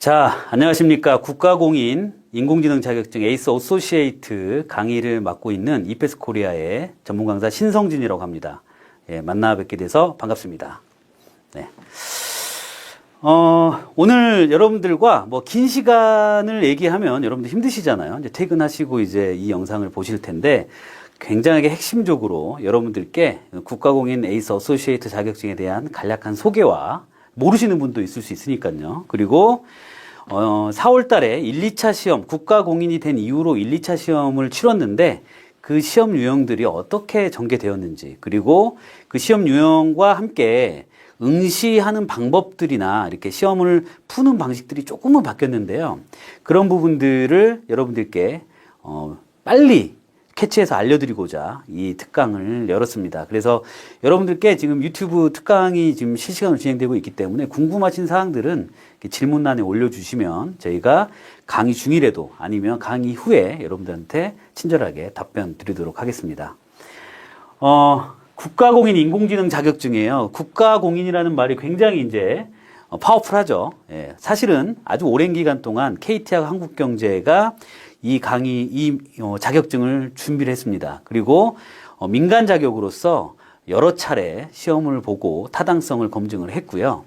자, 안녕하십니까. 국가공인 인공지능 자격증 에이스 어소시에이트 강의를 맡고 있는 이페스 코리아의 전문 강사 신성진이라고 합니다. 예, 만나 뵙게 돼서 반갑습니다. 네. 오늘 여러분들과 뭐 긴 시간을 얘기하면 여러분들 힘드시잖아요. 이제 퇴근하시고 이제 이 영상을 보실 텐데 굉장하게 핵심적으로 여러분들께 국가공인 에이스 어소시에이트 자격증에 대한 간략한 소개와 모르시는 분도 있을 수 있으니까요. 그리고 4월 달에 1, 2차 시험, 국가공인이 된 이후로 1, 2차 시험을 치렀는데 그 시험 유형들이 어떻게 전개되었는지, 그리고 그 시험 유형과 함께 응시하는 방법들이나 이렇게 시험을 푸는 방식들이 조금은 바뀌었는데요. 그런 부분들을 여러분들께 빨리 캐치해서 알려드리고자 이 특강을 열었습니다. 그래서 여러분들께 지금 유튜브 특강이 지금 실시간으로 진행되고 있기 때문에 궁금하신 사항들은 질문란에 올려주시면 저희가 강의 중이라도 아니면 강의 후에 여러분들한테 친절하게 답변 드리도록 하겠습니다. 국가공인 인공지능 자격증이에요. 국가공인이라는 말이 굉장히 이제 파워풀하죠. 예, 사실은 아주 오랜 기간 동안 KT하고 한국경제가 이 자격증을 준비를 했습니다. 그리고 민간 자격으로서 여러 차례 시험을 보고 타당성을 검증을 했고요.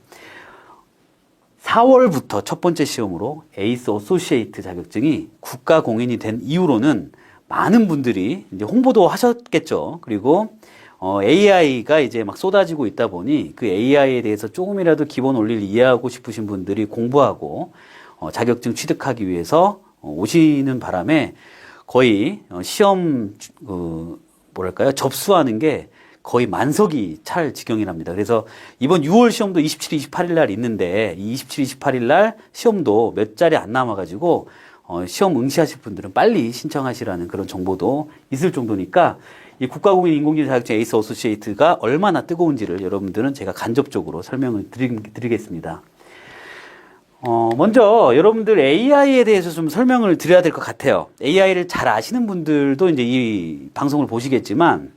4월부터 첫 번째 시험으로 에이스 어소시에이트 자격증이 국가공인이 된 이후로는 많은 분들이 이제 홍보도 하셨겠죠. 그리고 AI가 이제 막 쏟아지고 있다 보니 그 AI에 대해서 조금이라도 기본 원리를 이해하고 싶으신 분들이 공부하고 자격증 취득하기 위해서 오시는 바람에 거의 시험 접수하는 게 거의 만석이 찰 지경이랍니다. 그래서 이번 6월 시험도 27, 28일 날 있는데 이 27, 28일 날 시험도 몇 자리 안 남아가지고 시험 응시하실 분들은 빨리 신청하시라는 그런 정보도 있을 정도니까 이 국가공인 인공지능 자격증 에이스 어소시에이트가 얼마나 뜨거운지를 여러분들은 제가 간접적으로 설명을 드리겠습니다. 먼저 여러분들 AI에 대해서 좀 설명을 드려야 될 것 같아요. AI를 잘 아시는 분들도 이제 이 방송을 보시겠지만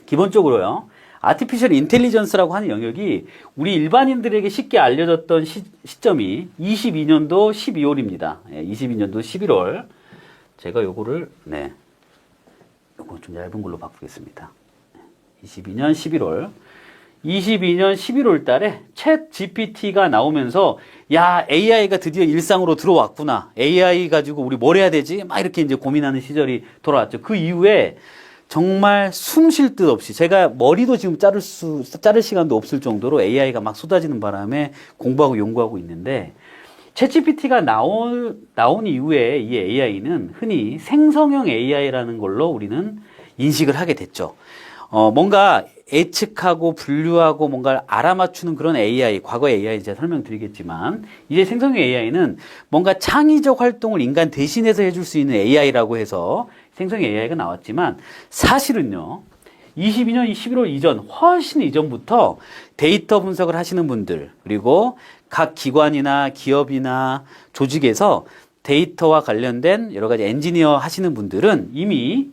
기본적으로요. 아티피셜 인텔리전스라고 하는 영역이 우리 일반인들에게 쉽게 알려졌던 시점이 22년도 12월입니다. 22년도 11월. 제가 요거 좀 얇은 걸로 바꾸겠습니다. 22년 11월. 22년 11월 달에 챗 GPT가 나오면서 야, AI가 드디어 일상으로 들어왔구나. AI 가지고 우리 뭘 해야 되지? 막 이렇게 이제 고민하는 시절이 돌아왔죠. 그 이후에 정말 숨 쉴 듯 없이 제가 머리도 지금 자를 시간도 없을 정도로 AI가 막 쏟아지는 바람에 공부하고 연구하고 있는데 챗 GPT가 나온 이후에 이 AI는 흔히 생성형 AI라는 걸로 우리는 인식을 하게 됐죠. 뭔가 예측하고 분류하고 뭔가를 알아맞추는 그런 AI, 과거 AI 제가 설명드리겠지만 이제 생성형 AI는 뭔가 창의적 활동을 인간 대신해서 해줄 수 있는 AI라고 해서 생성형 AI가 나왔지만 사실은요. 22년 11월 이전, 훨씬 이전부터 데이터 분석을 하시는 분들 그리고 각 기관이나 기업이나 조직에서 데이터와 관련된 여러 가지 엔지니어 하시는 분들은 이미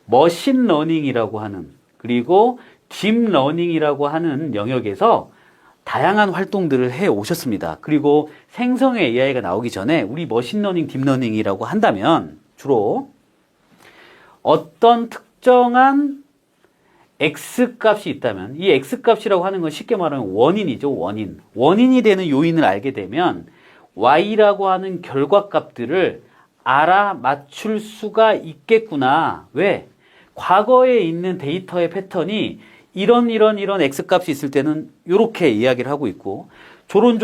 머신러닝이라고 하는 그리고 딥러닝이라고 하는 영역에서 다양한 활동들을 해 오셨습니다. 그리고 생성형 AI가 나오기 전에 우리 머신러닝, 딥러닝이라고 한다면 주로 어떤 특정한 X값이 있다면 이 X값이라고 하는 건 쉽게 말하면 원인이죠. 원인이 되는 요인을 알게 되면 Y라고 하는 결과값들을 알아맞출 수가 있겠구나. 왜? 과거에 있는 데이터의 패턴이 이런 X값이 있을 때는 이렇게 이야기를 하고 있고 저런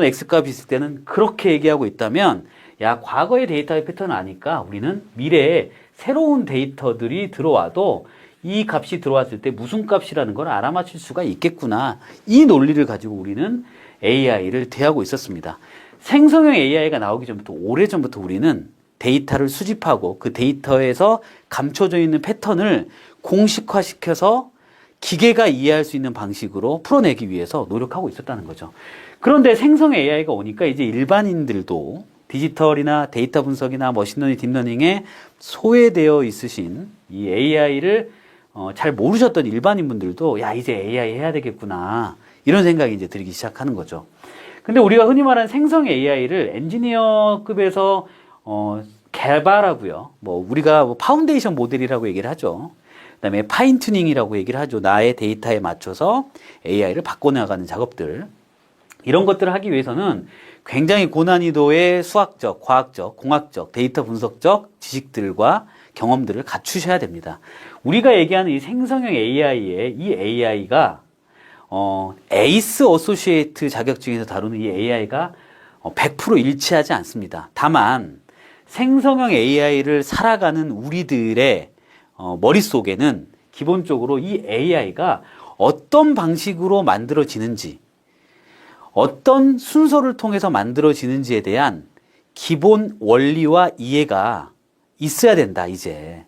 X값이 있을 때는 그렇게 얘기하고 있다면 야, 과거의 데이터의 패턴을 아니까 우리는 미래에 새로운 데이터들이 들어와도 이 값이 들어왔을 때 무슨 값이라는 걸 알아맞힐 수가 있겠구나. 이 논리를 가지고 우리는 AI를 대하고 있었습니다. 생성형 AI가 나오기 전부터 오래전부터 우리는 데이터를 수집하고 그 데이터에서 감춰져 있는 패턴을 공식화시켜서 기계가 이해할 수 있는 방식으로 풀어내기 위해서 노력하고 있었다는 거죠. 그런데 생성 AI가 오니까 이제 일반인들도 디지털이나 데이터 분석이나 머신러닝, 딥러닝에 소외되어 있으신 이 AI를 잘 모르셨던 일반인분들도 야, 이제 AI 해야 되겠구나. 이런 생각이 이제 들기 시작하는 거죠. 근데 우리가 흔히 말하는 생성 AI를 엔지니어급에서 개발하고요. 뭐 우리가 뭐 파운데이션 모델이라고 얘기를 하죠. 그다음에 파인 튜닝이라고 얘기를 하죠. 나의 데이터에 맞춰서 AI를 바꿔나가는 작업들. 이런 것들을 하기 위해서는 굉장히 고난이도의 수학적, 과학적, 공학적, 데이터 분석적 지식들과 경험들을 갖추셔야 됩니다. 우리가 얘기하는 이 생성형 AI의 이 AI가 에이스 어소시에이트 자격증에서 다루는 이 AI가 100% 일치하지 않습니다. 다만 생성형 AI를 살아가는 우리들의 머릿속에는 기본적으로 이 AI가 어떤 방식으로 만들어지는지, 어떤 순서를 통해서 만들어지는지에 대한 기본 원리와 이해가 있어야 된다, 이제.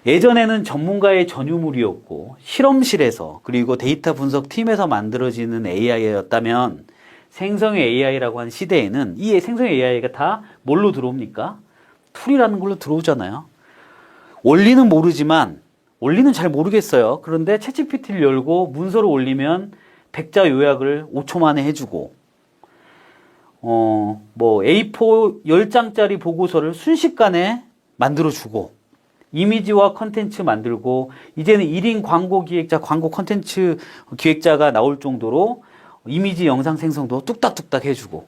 예전에는 전문가의 전유물이었고, 실험실에서, 그리고 데이터 분석 팀에서 만들어지는 AI였다면, 생성 AI라고 하는 시대에는 이 생성 AI가 다 뭘로 들어옵니까? 툴이라는 걸로 들어오잖아요. 원리는 모르지만, 원리는 잘 모르겠어요. 그런데 챗GPT를 열고 문서를 올리면 백자 요약을 5초 만에 해주고, A4 10장짜리 보고서를 순식간에 만들어주고, 이미지와 컨텐츠 만들고, 이제는 1인 광고 기획자, 광고 컨텐츠 기획자가 나올 정도로 이미지 영상 생성도 뚝딱뚝딱 해주고,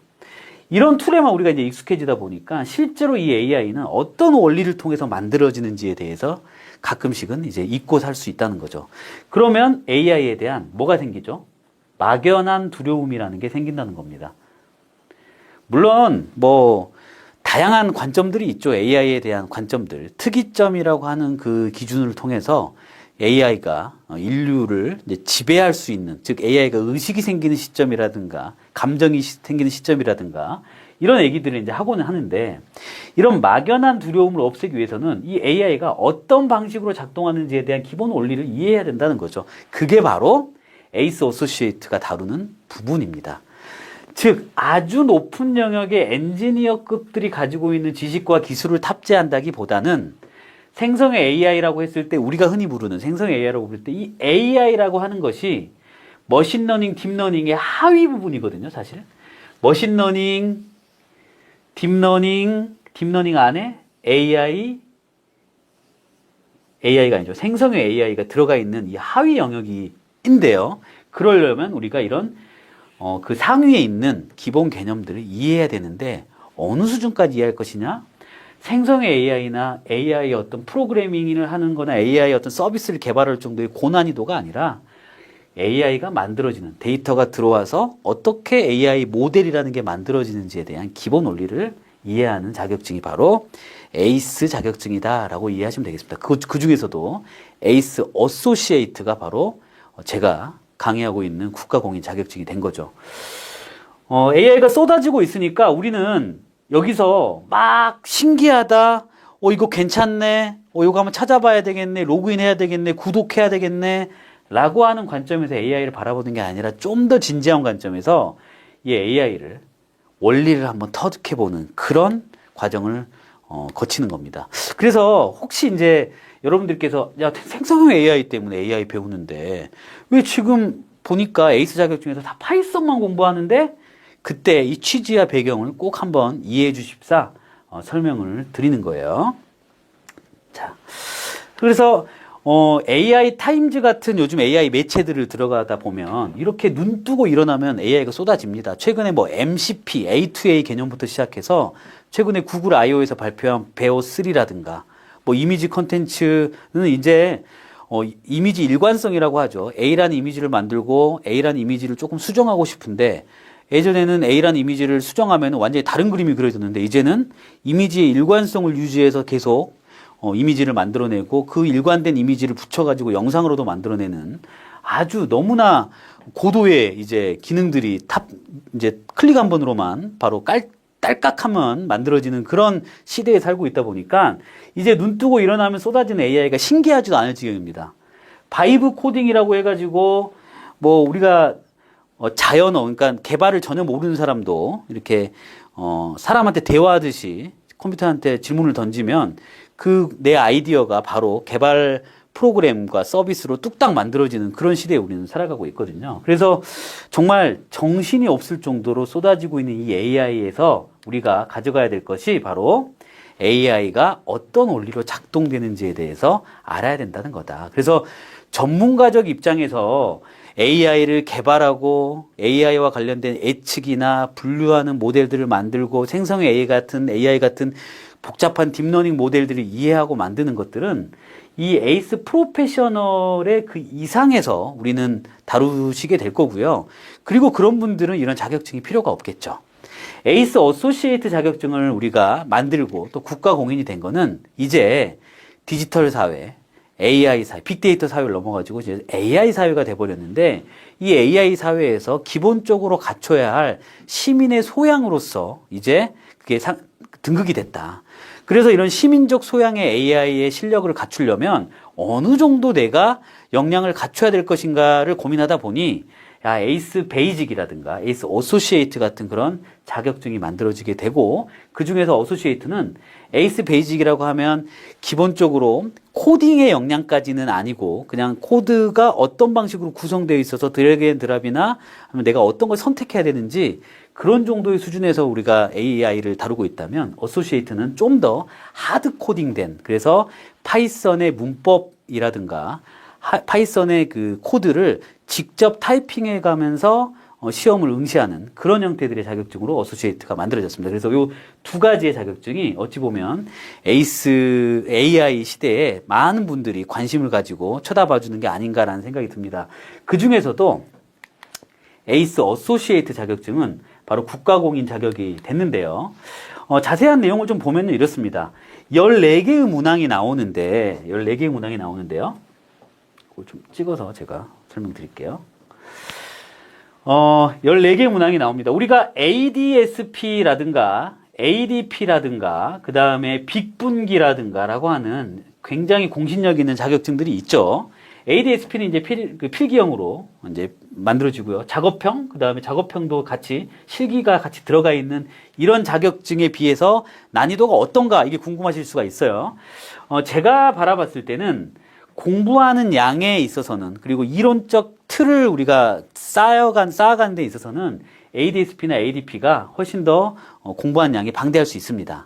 이런 툴에만 우리가 이제 익숙해지다 보니까 실제로 이 AI는 어떤 원리를 통해서 만들어지는지에 대해서 가끔씩은 이제 잊고 살 수 있다는 거죠. 그러면 AI에 대한 뭐가 생기죠? 막연한 두려움이라는 게 생긴다는 겁니다. 물론 다양한 관점들이 있죠. AI에 대한 관점들. 특이점이라고 하는 그 기준을 통해서 AI가 인류를 이제 지배할 수 있는, 즉 AI가 의식이 생기는 시점이라든가 감정이 생기는 시점이라든가 이런 얘기들을 이제 하고는 하는데, 이런 막연한 두려움을 없애기 위해서는 이 AI가 어떤 방식으로 작동하는지에 대한 기본 원리를 이해해야 된다는 거죠. 그게 바로 에이스 어소시에이트가 다루는 부분입니다. 즉 아주 높은 영역의 엔지니어급들이 가지고 있는 지식과 기술을 탑재한다기보다는 생성의 AI라고 했을 때, 우리가 흔히 부르는 생성의 AI라고 부를 때 이 AI라고 하는 것이 머신러닝, 딥러닝의 하위 부분이거든요, 사실. 머신러닝, 딥러닝 안에 AI가 아니죠. 생성의 AI가 들어가 있는 이 하위 영역인데요. 그러려면 우리가 이런 그 상위에 있는 기본 개념들을 이해해야 되는데, 어느 수준까지 이해할 것이냐? 생성의 AI나 AI의 어떤 프로그래밍을 하는 거나 AI의 어떤 서비스를 개발할 정도의 고난이도가 아니라 AI가 만들어지는, 데이터가 들어와서 어떻게 AI 모델이라는 게 만들어지는지에 대한 기본 원리를 이해하는 자격증이 바로 에이스 자격증이다라고 이해하시면 되겠습니다. 그 중에서도 에이스 어소시에이트가 바로 제가 강의하고 있는 국가공인 자격증이 된 거죠. AI가 쏟아지고 있으니까 우리는 여기서 막 신기하다, 이거 괜찮네, 이거 한번 찾아봐야 되겠네, 로그인해야 되겠네, 구독해야 되겠네 라고 하는 관점에서 AI를 바라보는 게 아니라 좀 더 진지한 관점에서 이 AI를 원리를 한번 터득해보는 그런 과정을 거치는 겁니다. 그래서 혹시 이제 여러분들께서 생성형 AI 때문에 AI 배우는데 왜 지금 보니까 에이스 자격증에서 다 파이썬만 공부하는데, 그때 이 취지와 배경을 꼭 한번 이해해 주십사 설명을 드리는 거예요. 자, 그래서 AI 타임즈 같은 요즘 AI 매체들을 들어가다 보면 이렇게 눈 뜨고 일어나면 AI가 쏟아집니다. 최근에 MCP, A2A 개념부터 시작해서 최근에 구글 I/O에서 발표한 베어 3라든가 이미지 컨텐츠는 이제 이미지 일관성이라고 하죠. A라는 이미지를 만들고 A라는 이미지를 조금 수정하고 싶은데, 예전에는 A라는 이미지를 수정하면 완전히 다른 그림이 그려졌는데, 이제는 이미지의 일관성을 유지해서 계속 이미지를 만들어내고 그 일관된 이미지를 붙여가지고 영상으로도 만들어내는 아주 너무나 고도의 이제 기능들이 이제 클릭 한 번으로만 바로 딸깍하면 만들어지는 그런 시대에 살고 있다 보니까 이제 눈 뜨고 일어나면 쏟아지는 AI가 신기하지도 않을 지경입니다. 바이브 코딩이라고 해가지고 우리가 자연어, 그러니까 개발을 전혀 모르는 사람도 이렇게 사람한테 대화하듯이 컴퓨터한테 질문을 던지면 내 아이디어가 바로 개발 프로그램과 서비스로 뚝딱 만들어지는 그런 시대에 우리는 살아가고 있거든요. 그래서 정말 정신이 없을 정도로 쏟아지고 있는 이 AI에서 우리가 가져가야 될 것이 바로 AI가 어떤 원리로 작동되는지에 대해서 알아야 된다는 거다. 그래서 전문가적 입장에서 AI를 개발하고 AI와 관련된 예측이나 분류하는 모델들을 만들고 생성의 AI 같은 복잡한 딥러닝 모델들을 이해하고 만드는 것들은 이 에이스 프로페셔널의 그 이상에서 우리는 다루시게 될 거고요. 그리고 그런 분들은 이런 자격증이 필요가 없겠죠. 에이스 어소시에이트 자격증을 우리가 만들고 또 국가 공인이 된 거는 이제 디지털 사회, AI 사회, 빅데이터 사회를 넘어가지고 이제 AI 사회가 돼버렸는데 이 AI 사회에서 기본적으로 갖춰야 할 시민의 소양으로서 이제 그게 등극이 됐다. 그래서 이런 시민적 소양의 AI의 실력을 갖추려면 어느 정도 내가 역량을 갖춰야 될 것인가를 고민하다 보니 야, 에이스 베이직이라든가 에이스 어소시에이트 같은 그런 자격증이 만들어지게 되고 그 중에서 어소시에이트는 에이스 베이직이라고 하면 기본적으로 코딩의 역량까지는 아니고 그냥 코드가 어떤 방식으로 구성되어 있어서 드래그 앤 드랍이나 하면 내가 어떤 걸 선택해야 되는지 그런 정도의 수준에서 우리가 AI를 다루고 있다면 어소시에이트는 좀 더 하드 코딩된 그래서 파이썬의 문법이라든가 파이썬의 그 코드를 직접 타이핑해 가면서 시험을 응시하는 그런 형태들의 자격증으로 어소시에이트가 만들어졌습니다. 그래서 이 두 가지의 자격증이 어찌 보면 에이스 AI 시대에 많은 분들이 관심을 가지고 쳐다봐 주는 게 아닌가라는 생각이 듭니다. 그 중에서도 에이스 어소시에이트 자격증은 바로 국가공인 자격이 됐는데요. 자세한 내용을 좀 보면 이렇습니다. 14개의 문항이 나오는데요. 그걸 좀 찍어서 제가 설명드릴게요. 14개의 문항이 나옵니다. 우리가 ADSP라든가 ADP라든가 그 다음에 빅분기라든가 라고 하는 굉장히 공신력 있는 자격증들이 있죠. ADSP는 이제 필기형으로 이제 만들어지고요. 작업형, 그 다음에 작업형도 같이 실기가 같이 들어가 있는 이런 자격증에 비해서 난이도가 어떤가 이게 궁금하실 수가 있어요. 제가 바라봤을 때는 공부하는 양에 있어서는 그리고 이론적 틀을 우리가 쌓아가는 데 있어서는 ADSP나 ADP가 훨씬 더 공부한 양이 방대할 수 있습니다.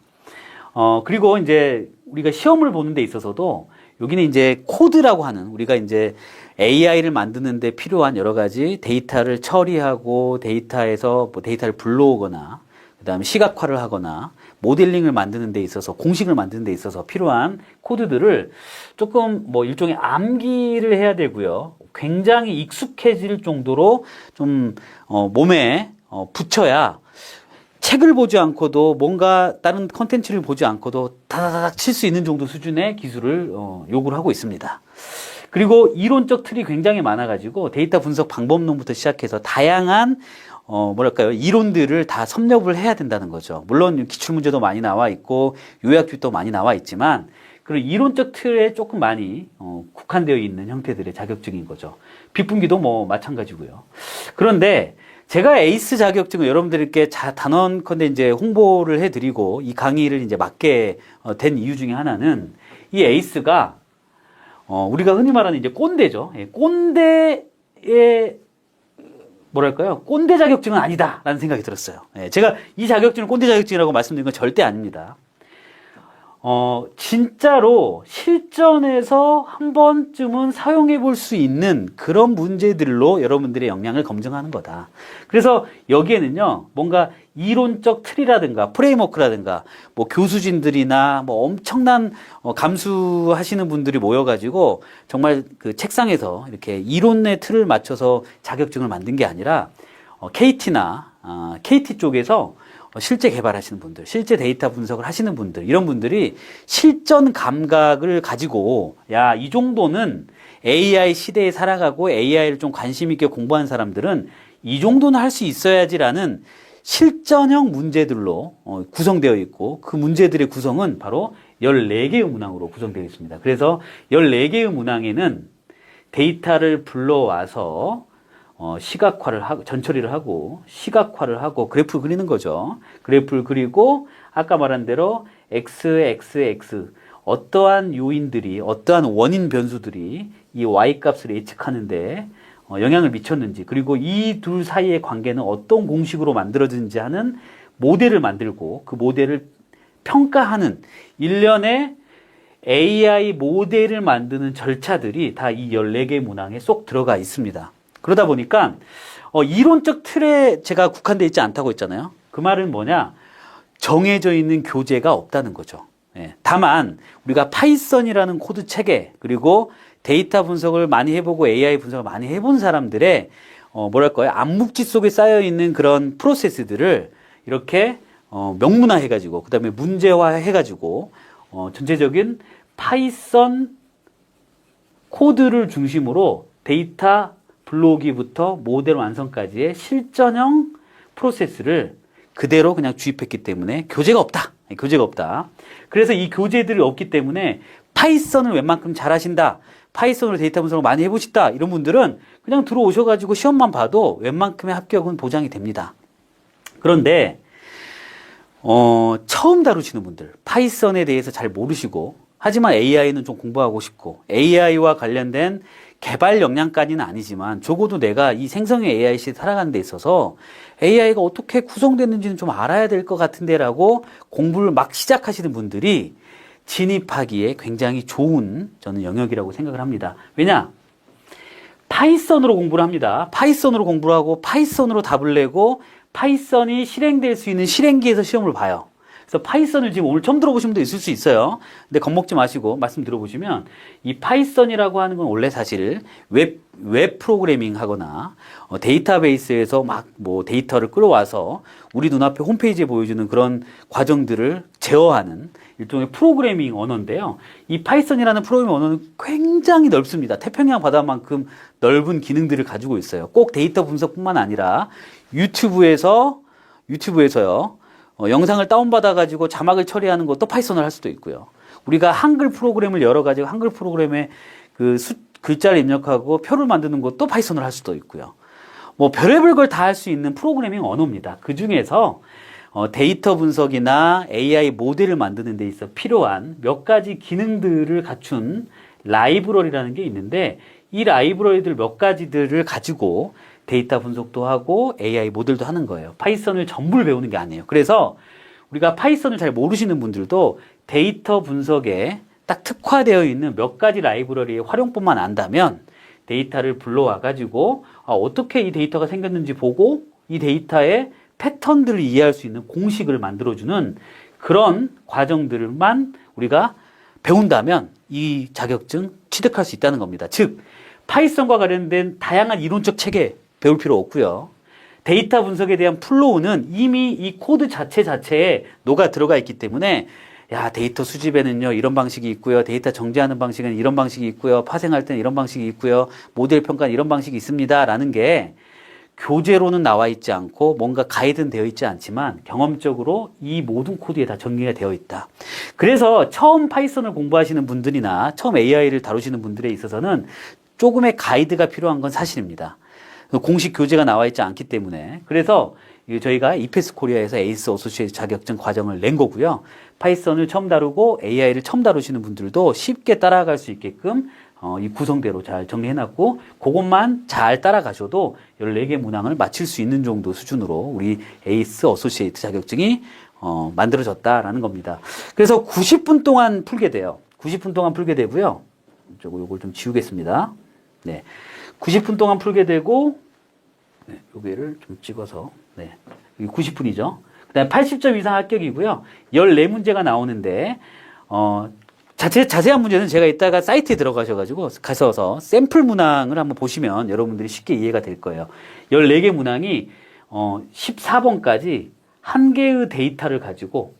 그리고 이제 우리가 시험을 보는 데 있어서도 여기는 이제 코드라고 하는 우리가 이제 AI를 만드는 데 필요한 여러 가지 데이터를 처리하고 데이터에서 뭐 데이터를 불러오거나 그다음에 시각화를 하거나 모델링을 만드는 데 있어서 공식을 만드는 데 있어서 필요한 코드들을 조금 뭐 일종의 암기를 해야 되고요. 굉장히 익숙해질 정도로 좀 몸에 붙여야 책을 보지 않고도 뭔가 다른 컨텐츠를 보지 않고도 다다닥 칠 수 있는 정도 수준의 기술을 요구를 하고 있습니다. 그리고 이론적 틀이 굉장히 많아가지고 데이터 분석 방법론부터 시작해서 다양한 이론들을 다 섭렵을 해야 된다는 거죠. 물론 기출문제도 많이 나와 있고 요약집도 많이 나와 있지만 그런 이론적 틀에 조금 많이 국한되어 있는 형태들의 자격증인 거죠. 빅분기도 뭐 마찬가지고요. 그런데 제가 에이스 자격증을 여러분들께 단언컨대 이제 홍보를 해드리고 이 강의를 이제 맡게 된 이유 중에 하나는 이 에이스가 우리가 흔히 말하는 이제 꼰대죠. 꼰대의 꼰대 자격증은 아니다라는 생각이 들었어요. 제가 이 자격증을 꼰대 자격증이라고 말씀드린 건 절대 아닙니다. 진짜로 실전에서 한 번쯤은 사용해 볼 수 있는 그런 문제들로 여러분들의 역량을 검증하는 거다. 그래서 여기에는요, 뭔가 이론적 틀이라든가 프레임워크라든가 뭐 교수진들이나 뭐 엄청난 감수하시는 분들이 모여가지고 정말 그 책상에서 이렇게 이론의 틀을 맞춰서 자격증을 만든 게 아니라 KT 쪽에서 실제 개발하시는 분들, 실제 데이터 분석을 하시는 분들, 이런 분들이 실전 감각을 가지고 야, 이 정도는 AI 시대에 살아가고 AI를 좀 관심 있게 공부한 사람들은 이 정도는 할 수 있어야지라는 실전형 문제들로 구성되어 있고 그 문제들의 구성은 바로 14개의 문항으로 구성되어 있습니다. 그래서 14개의 문항에는 데이터를 불러와서 시각화를 하고 전처리를 하고 시각화를 하고 그래프 그리는 거죠. 그래프를 그리고 아까 말한 대로 x, x, x 어떠한 요인들이, 어떠한 원인 변수들이 이 y-값을 예측하는데 영향을 미쳤는지, 그리고 이 둘 사이의 관계는 어떤 공식으로 만들어지는지 하는 모델을 만들고 그 모델을 평가하는 일련의 AI 모델을 만드는 절차들이 다 이 14개 문항에 쏙 들어가 있습니다. 그러다 보니까 이론적 틀에 제가 국한되어 있지 않다고 했잖아요. 그 말은 뭐냐? 정해져 있는 교재가 없다는 거죠. 예. 다만 우리가 파이썬이라는 코드 체계, 그리고 데이터 분석을 많이 해보고 AI 분석을 많이 해본 사람들의 뭐랄까요? 암묵지 속에 쌓여 있는 그런 프로세스들을 이렇게 명문화 해가지고, 그 다음에 문제화 해가지고 전체적인 파이썬 코드를 중심으로 데이터 불러오기부터 모델 완성까지의 실전형 프로세스를 그대로 그냥 주입했기 때문에 교재가 없다. 교재가 없다. 그래서 이 교재들이 없기 때문에 파이썬을 웬만큼 잘하신다, 파이썬으로 데이터 분석을 많이 해보시다, 이런 분들은 그냥 들어오셔가지고 시험만 봐도 웬만큼의 합격은 보장이 됩니다. 그런데 처음 다루시는 분들, 파이썬에 대해서 잘 모르시고, 하지만 AI는 좀 공부하고 싶고, AI와 관련된 개발 역량까지는 아니지만 적어도 내가 이 생성형 AI 시대에 살아가는 데 있어서 AI가 어떻게 구성됐는지는 좀 알아야 될 것 같은데 라고 공부를 막 시작하시는 분들이 진입하기에 굉장히 좋은 저는 영역이라고 생각을 합니다. 왜냐? 파이썬으로 공부를 합니다. 파이썬으로 공부를 하고 파이썬으로 답을 내고 파이썬이 실행될 수 있는 실행기에서 시험을 봐요. 그래서 파이썬을 지금 오늘 처음 들어보신 분도 있을 수 있어요. 근데 겁먹지 마시고 말씀 들어보시면, 이 파이썬이라고 하는 건 원래 사실 웹 프로그래밍 하거나 데이터베이스에서 막 뭐 데이터를 끌어와서 우리 눈앞에 홈페이지에 보여주는 그런 과정들을 제어하는 일종의 프로그래밍 언어인데요. 이 파이썬이라는 프로그래밍 언어는 굉장히 넓습니다. 태평양 바다만큼 넓은 기능들을 가지고 있어요. 꼭 데이터 분석뿐만 아니라 유튜브에서요. 영상을 다운받아가지고 자막을 처리하는 것도 파이썬을 할 수도 있고요. 우리가 한글 프로그램을 열어가지고 한글 프로그램에 글자를 입력하고 표를 만드는 것도 파이썬을 할 수도 있고요. 뭐 별의별 걸 다 할 수 있는 프로그래밍 언어입니다. 그 중에서 데이터 분석이나 AI 모델을 만드는 데 있어 필요한 몇 가지 기능들을 갖춘 라이브러리라는 게 있는데, 이 라이브러리들 몇 가지들을 가지고 데이터 분석도 하고 AI 모델도 하는 거예요. 파이썬을 전부를 배우는 게 아니에요. 그래서 우리가 파이썬을 잘 모르시는 분들도 데이터 분석에 딱 특화되어 있는 몇 가지 라이브러리의 활용법만 안다면 데이터를 불러와가지고 어떻게 이 데이터가 생겼는지 보고 이 데이터의 패턴들을 이해할 수 있는 공식을 만들어주는 그런 과정들만 우리가 배운다면 이 자격증 취득할 수 있다는 겁니다. 즉, 파이썬과 관련된 다양한 이론적 체계 배울 필요 없고요. 데이터 분석에 대한 플로우는 이미 이 코드 자체에 녹아 들어가 있기 때문에, 야, 데이터 수집에는요 이런 방식이 있고요, 데이터 정제하는 방식은 이런 방식이 있고요, 파생할 때는 이런 방식이 있고요, 모델 평가는 이런 방식이 있습니다 라는 게 교재로는 나와 있지 않고 뭔가 가이드는 되어 있지 않지만 경험적으로 이 모든 코드에 다 정리가 되어 있다. 그래서 처음 파이썬을 공부하시는 분들이나 처음 AI를 다루시는 분들에 있어서는 조금의 가이드가 필요한 건 사실입니다. 공식 교재가 나와 있지 않기 때문에. 그래서 저희가 이페스 코리아에서 에이스 어소시에이트 자격증 과정을 낸 거고요. 파이썬을 처음 다루고 AI를 처음 다루시는 분들도 쉽게 따라갈 수 있게끔 이 구성대로 잘 정리해놨고, 그것만 잘 따라가셔도 14개 문항을 마칠 수 있는 정도 수준으로 우리 에이스 어소시에이트 자격증이 만들어졌다라는 겁니다. 그래서 90분 동안 풀게 돼요. 90분 동안 풀게 되고요. 요걸 좀 지우겠습니다. 네. 90분 동안 풀게 되고, 네, 여기를 좀 찍어서, 네. 90분이죠. 그 다음에 80점 이상 합격이고요. 14문제가 나오는데, 자세한 문제는 제가 이따가 사이트에 들어가셔가지고, 가셔서 샘플 문항을 한번 보시면 여러분들이 쉽게 이해가 될 거예요. 14개 문항이, 14번까지 한 개의 데이터를 가지고,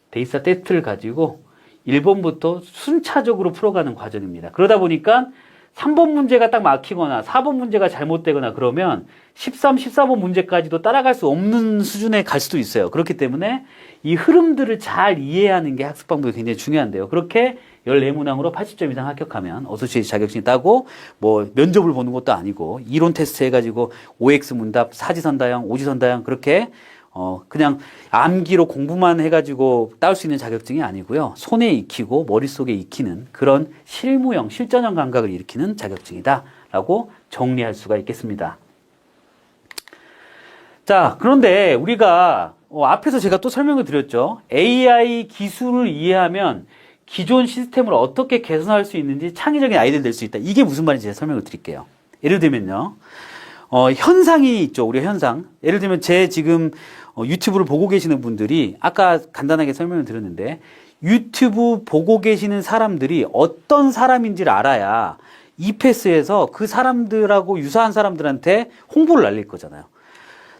데이터 세트를 가지고, 1번부터 순차적으로 풀어가는 과정입니다. 그러다 보니까 3번 문제가 딱 막히거나 4번 문제가 잘못되거나 그러면 13, 14번 문제까지도 따라갈 수 없는 수준에 갈 수도 있어요. 그렇기 때문에 이 흐름들을 잘 이해하는 게 학습 방법이 굉장히 중요한데요. 그렇게 14문항으로 80점 이상 합격하면 어소시에이트 자격증이 따고, 뭐 면접을 보는 것도 아니고 이론 테스트 해가지고 OX 문답, 사지선다형, 오지선다형 그렇게 그냥 암기로 공부만 해가지고 따올 수 있는 자격증이 아니고요. 손에 익히고 머릿속에 익히는 그런 실무형, 실전형 감각을 일으키는 자격증이다라고 정리할 수가 있겠습니다. 자, 그런데 우리가 앞에서 제가 또 설명을 드렸죠. AI 기술을 이해하면 기존 시스템을 어떻게 개선할 수 있는지 창의적인 아이디어를 낼 수 있다. 이게 무슨 말인지 제가 설명을 드릴게요. 예를 들면요. 현상이 있죠. 우리가 현상. 예를 들면 제 지금 유튜브를 보고 계시는 분들이 아까 간단하게 설명을 드렸는데 유튜브 보고 계시는 사람들이 어떤 사람인지를 알아야 이패스에서 그 사람들하고 유사한 사람들한테 홍보를 날릴 거잖아요.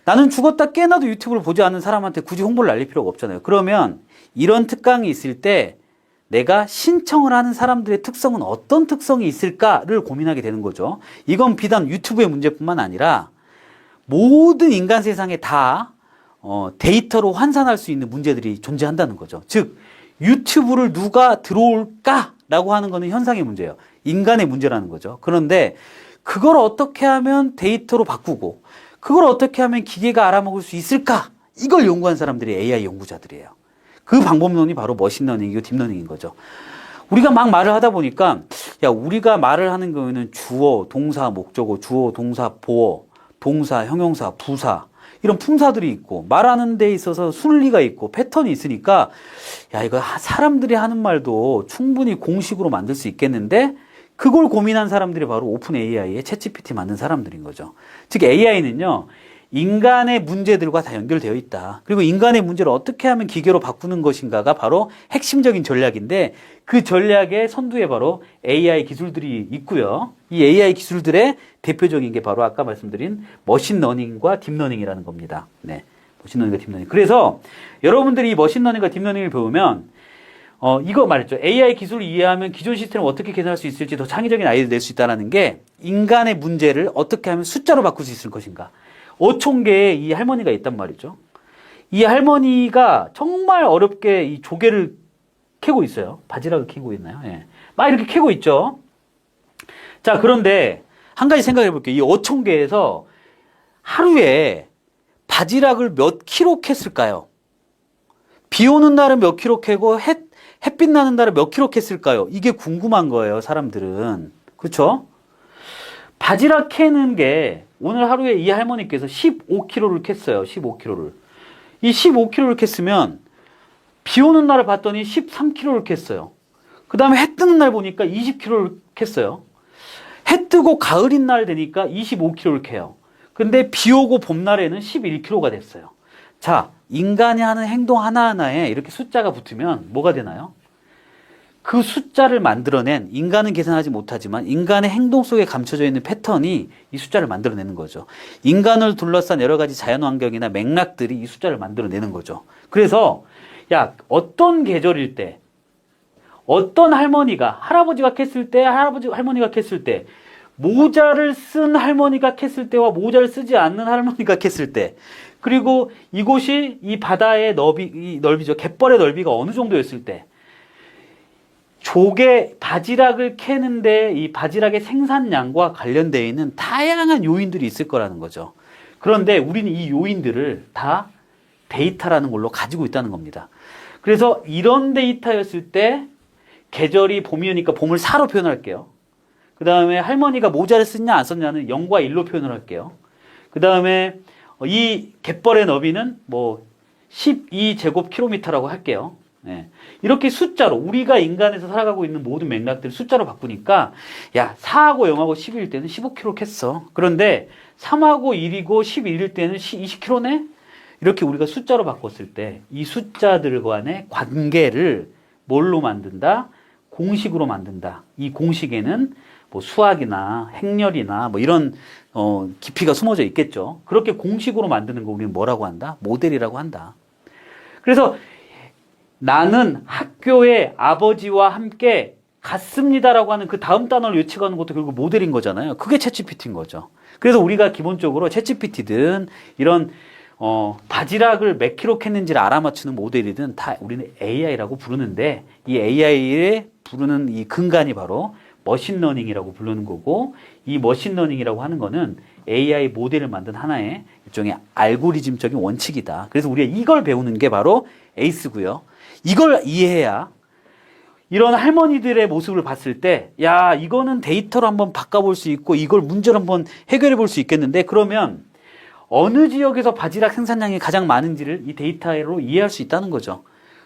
나는 죽었다 깨나도 유튜브를 보지 않는 사람한테 굳이 홍보를 날릴 필요가 없잖아요. 그러면 이런 특강이 있을 때 내가 신청을 하는 사람들의 특성은 어떤 특성이 있을까를 고민하게 되는 거죠. 이건 비단 유튜브의 문제뿐만 아니라 모든 인간 세상에 다 데이터로 환산할 수 있는 문제들이 존재한다는 거죠. 즉 유튜브를 누가 들어올까라고 하는 거는 현상의 문제예요. 인간의 문제라는 거죠. 그런데 그걸 어떻게 하면 데이터로 바꾸고 그걸 어떻게 하면 기계가 알아먹을 수 있을까? 이걸 연구한 사람들이 AI 연구자들이에요. 그 방법론이 바로 머신러닝이고 딥러닝인 거죠. 우리가 막 말을 하다 보니까 야 우리가 말을 하는 경우에는 주어, 동사, 목적어, 주어, 동사, 보어, 동사, 형용사, 부사 이런 품사들이 있고 말하는 데 있어서 순리가 있고 패턴이 있으니까 야 이거 사람들이 하는 말도 충분히 공식으로 만들 수 있겠는데 그걸 고민한 사람들이 바로 오픈 AI의 챗GPT 만든 사람들인 거죠. 즉 AI는요. 인간의 문제들과 다 연결되어 있다. 그리고 인간의 문제를 어떻게 하면 기계로 바꾸는 것인가가 바로 핵심적인 전략인데 그 전략의 선두에 바로 AI 기술들이 있고요. 이 AI 기술들의 대표적인 게 바로 아까 말씀드린 머신러닝과 딥러닝이라는 겁니다. 네, 머신러닝과 딥러닝. 그래서 여러분들이 이 머신러닝과 딥러닝을 배우면 이거 말했죠. AI 기술을 이해하면 기존 시스템을 어떻게 개선할 수 있을지 더 창의적인 아이디어를 낼 수 있다는 게 인간의 문제를 어떻게 하면 숫자로 바꿀 수 있을 것인가. 어촌계에 이 할머니가 있단 말이죠. 이 할머니가 정말 어렵게 이 조개를 캐고 있어요. 바지락을 캐고 있나요? 예. 막 이렇게 캐고 있죠. 자, 그런데 한 가지 생각해 볼게요. 이 어촌계에서 하루에 바지락을 몇 킬로 캤을까요? 비 오는 날은 몇 킬로 캐고 햇빛 나는 날은 몇 킬로 캤을까요? 이게 궁금한 거예요, 사람들은. 그렇죠? 바지락 캐는 게 오늘 하루에 이 할머니께서 15kg를 캤어요. 15kg를. 이 15kg를 캤으면 비 오는 날을 봤더니 13kg를 캤어요. 그 다음에 해 뜨는 날 보니까 20kg를 캤어요. 해 뜨고 가을인 날 되니까 25kg를 캐요. 근데 비 오고 봄날에는 11kg가 됐어요. 자, 인간이 하는 행동 하나하나에 이렇게 숫자가 붙으면 뭐가 되나요? 그 숫자를 만들어낸 인간은 계산하지 못하지만 인간의 행동 속에 감춰져 있는 패턴이 이 숫자를 만들어내는 거죠. 인간을 둘러싼 여러 가지 자연환경이나 맥락들이 이 숫자를 만들어내는 거죠. 그래서 야 어떤 계절일 때 어떤 할머니가 할아버지가 캤을 때 할머니가 캤을 때 모자를 쓴 할머니가 캤을 때와 모자를 쓰지 않는 할머니가 캤을 때 그리고 이곳이 이 바다의 넓이죠. 갯벌의 넓이가 어느 정도였을 때 조개, 바지락을 캐는데 이 바지락의 생산량과 관련되어 있는 다양한 요인들이 있을 거라는 거죠. 그런데 우리는 이 요인들을 다 데이터라는 걸로 가지고 있다는 겁니다. 그래서 이런 데이터였을 때 계절이 봄이니까 봄을 4로 표현할게요. 그 다음에 할머니가 모자를 썼냐 안 썼냐는 0과 1로 표현을 할게요. 그 다음에 이 갯벌의 너비는 뭐 12제곱킬로미터라고 할게요. 네. 이렇게 숫자로 우리가 인간에서 살아가고 있는 모든 맥락들을 숫자로 바꾸니까 야 4하고 0하고 10일 때는 15km 캤어. 그런데 3하고 1이고 11일 때는 20km네? 이렇게 우리가 숫자로 바꿨을 때 이 숫자들 간의 관계를 뭘로 만든다? 공식으로 만든다. 이 공식에는 뭐 수학이나 행렬이나 뭐 이런 깊이가 숨어져 있겠죠. 그렇게 공식으로 만드는 거 우리는 뭐라고 한다? 모델이라고 한다. 그래서 나는 학교에 아버지와 함께 갔습니다라고 하는 그 다음 단어를 외치고 것도 결국 모델인 거잖아요. 그게 챗GPT인 거죠. 그래서 우리가 기본적으로 챗GPT든 이런 바지락을 몇 킬로 캤는지를 알아맞추는 모델이든 다 우리는 AI라고 부르는데 이 AI에 부르는 이 근간이 바로 머신러닝이라고 부르는 거고, 이 머신러닝이라고 하는 거는 AI 모델을 만든 하나의 일종의 알고리즘적인 원칙이다. 그래서 우리가 이걸 배우는 게 바로 에이스고요. 이걸 이해해야 이런 할머니들의 모습을 봤을 때, 야, 이거는 데이터로 한번 바꿔볼 수 있고, 이걸 문제로 한번 해결해 볼 수 있겠는데, 그러면 어느 지역에서 바지락 생산량이 가장 많은지를 이 데이터로 이해할 수 있다는 거죠.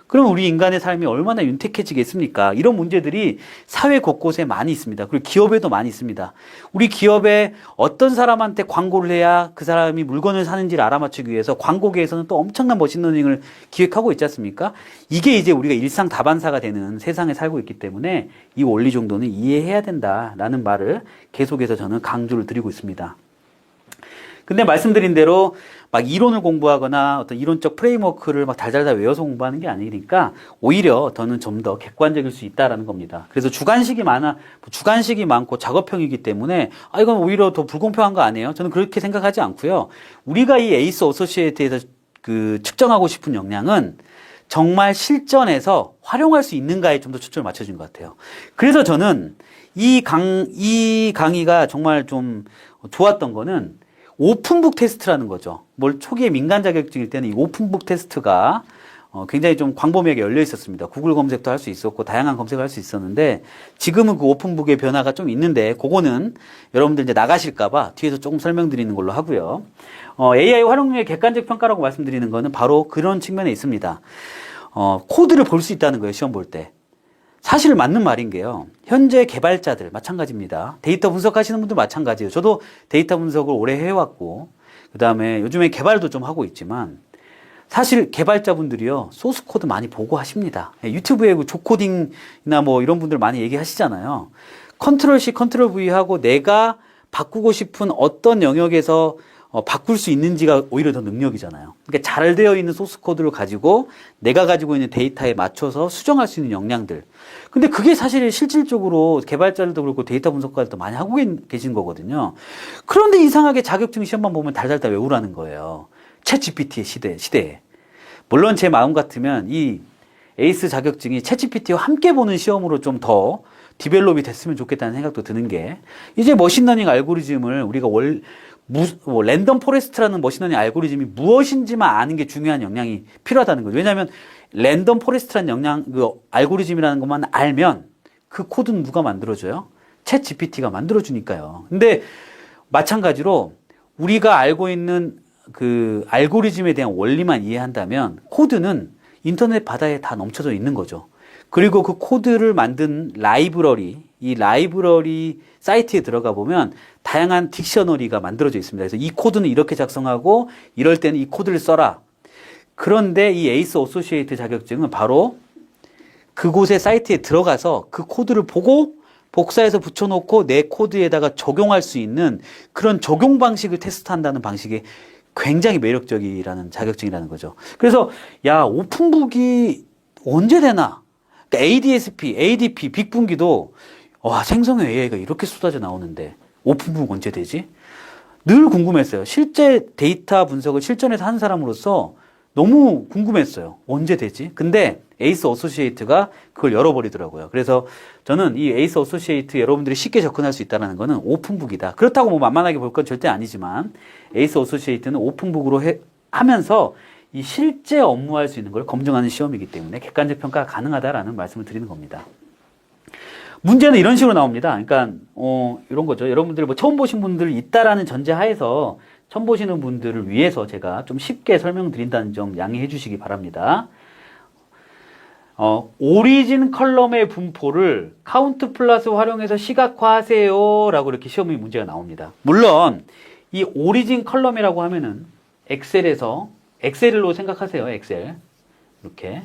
그럼 우리 인간의 삶이 얼마나 윤택해지겠습니까? 이런 문제들이 사회 곳곳에 많이 있습니다. 그리고 기업에도 많이 있습니다. 우리 기업에 어떤 사람한테 광고를 해야 그 사람이 물건을 사는지를 알아맞추기 위해서 광고계에서는 또 엄청난 머신러닝을 기획하고 있지 않습니까? 이게 이제 우리가 일상 다반사가 되는 세상에 살고 있기 때문에 이 원리 정도는 이해해야 된다라는 말을 계속해서 저는 강조를 드리고 있습니다. 근데 말씀드린 대로 막 이론을 공부하거나 어떤 이론적 프레임워크를 막 달달달 외워서 공부하는 게 아니니까 오히려 저는 좀 더 객관적일 수 있다라는 겁니다. 그래서 주관식이 많고 작업형이기 때문에 이건 오히려 더 불공평한 거 아니에요? 저는 그렇게 생각하지 않고요. 우리가 이 에이스 어소시에이트에서 측정하고 싶은 역량은 정말 실전에서 활용할 수 있는가에 좀 더 초점을 맞춰준 것 같아요. 그래서 저는 이 강의가 정말 좀 좋았던 거는 오픈북 테스트라는 거죠. 초기에 민간 자격증일 때는 이 오픈북 테스트가 굉장히 좀 광범위하게 열려 있었습니다. 구글 검색도 할 수 있었고 다양한 검색을 할 수 있었는데 지금은 그 오픈북의 변화가 좀 있는데 그거는 여러분들 이제 나가실까봐 뒤에서 조금 설명드리는 걸로 하고요. AI 활용률의 객관적 평가라고 말씀드리는 거는 바로 그런 측면에 있습니다. 코드를 볼 수 있다는 거예요. 시험 볼 때. 사실 맞는 말인 게요. 현재 개발자들 마찬가지입니다. 데이터 분석하시는 분도 마찬가지예요. 저도 데이터 분석을 오래 해왔고 그 다음에 요즘에 개발도 좀 하고 있지만 사실 개발자분들이요. 소스 코드 많이 보고 하십니다. 유튜브에 조코딩이나 뭐 이런 분들 많이 얘기하시잖아요. 컨트롤 C, 컨트롤 V 하고 내가 바꾸고 싶은 어떤 영역에서 바꿀 수 있는지가 오히려 더 능력이잖아요. 그러니까 잘 되어 있는 소스 코드를 가지고 내가 가지고 있는 데이터에 맞춰서 수정할 수 있는 역량들. 근데 그게 사실 실질적으로 개발자들도 그렇고 데이터 분석가들도 많이 하고 계신 거거든요. 그런데 이상하게 자격증 시험만 보면 달달달 외우라는 거예요. 챗 GPT의 시대에. 물론 제 마음 같으면 이 에이스 자격증이 챗 GPT와 함께 보는 시험으로 좀 더 디벨롭이 됐으면 좋겠다는 생각도 드는 게 이제 머신러닝 알고리즘을 우리가 랜덤 포레스트라는 머신러닝 알고리즘이 무엇인지만 아는 게 중요한 역량이 필요하다는 거죠. 왜냐하면 랜덤 포레스트라는 알고리즘이라는 것만 알면 그 코드는 누가 만들어줘요? 챗 GPT가 만들어주니까요. 근데 마찬가지로 우리가 알고 있는 그 알고리즘에 대한 원리만 이해한다면 코드는 인터넷 바다에 다 넘쳐져 있는 거죠. 그리고 그 코드를 만든 이 라이브러리 사이트에 들어가 보면 다양한 딕셔너리가 만들어져 있습니다. 그래서 이 코드는 이렇게 작성하고 이럴 때는 이 코드를 써라. 그런데 이 에이스 어소시에이트 자격증은 바로 그곳의 사이트에 들어가서 그 코드를 보고 복사해서 붙여놓고 내 코드에다가 적용할 수 있는 그런 적용 방식을 테스트한다는 방식이 굉장히 매력적이라는 자격증이라는 거죠. 그래서 오픈북이 언제 되나? 그러니까 ADSP, ADP, 빅분기도 생성형 AI가 이렇게 쏟아져 나오는데 오픈북 언제 되지? 늘 궁금했어요. 실제 데이터 분석을 실전에서 한 사람으로서 너무 궁금했어요. 언제 되지? 근데 에이스 어소시에이트가 그걸 열어버리더라고요. 그래서 저는 이 에이스 어소시에이트 여러분들이 쉽게 접근할 수 있다는 거는 오픈북이다. 그렇다고 뭐 만만하게 볼 건 절대 아니지만 에이스 어소시에이트는 오픈북으로 하면서 이 실제 업무할 수 있는 걸 검증하는 시험이기 때문에 객관적 평가가 가능하다라는 말씀을 드리는 겁니다. 문제는 이런 식으로 나옵니다. 그러니까 이런 거죠. 여러분들 뭐 처음 보신 분들 있다라는 전제하에서 처음 보시는 분들을 위해서 제가 좀 쉽게 설명드린다는 점 양해해 주시기 바랍니다. 오리진 컬럼의 분포를 카운트 플러스 활용해서 시각화하세요 라고 이렇게 시험의 문제가 나옵니다. 물론 이 오리진 컬럼이라고 하면은 엑셀로 생각하세요. 엑셀 이렇게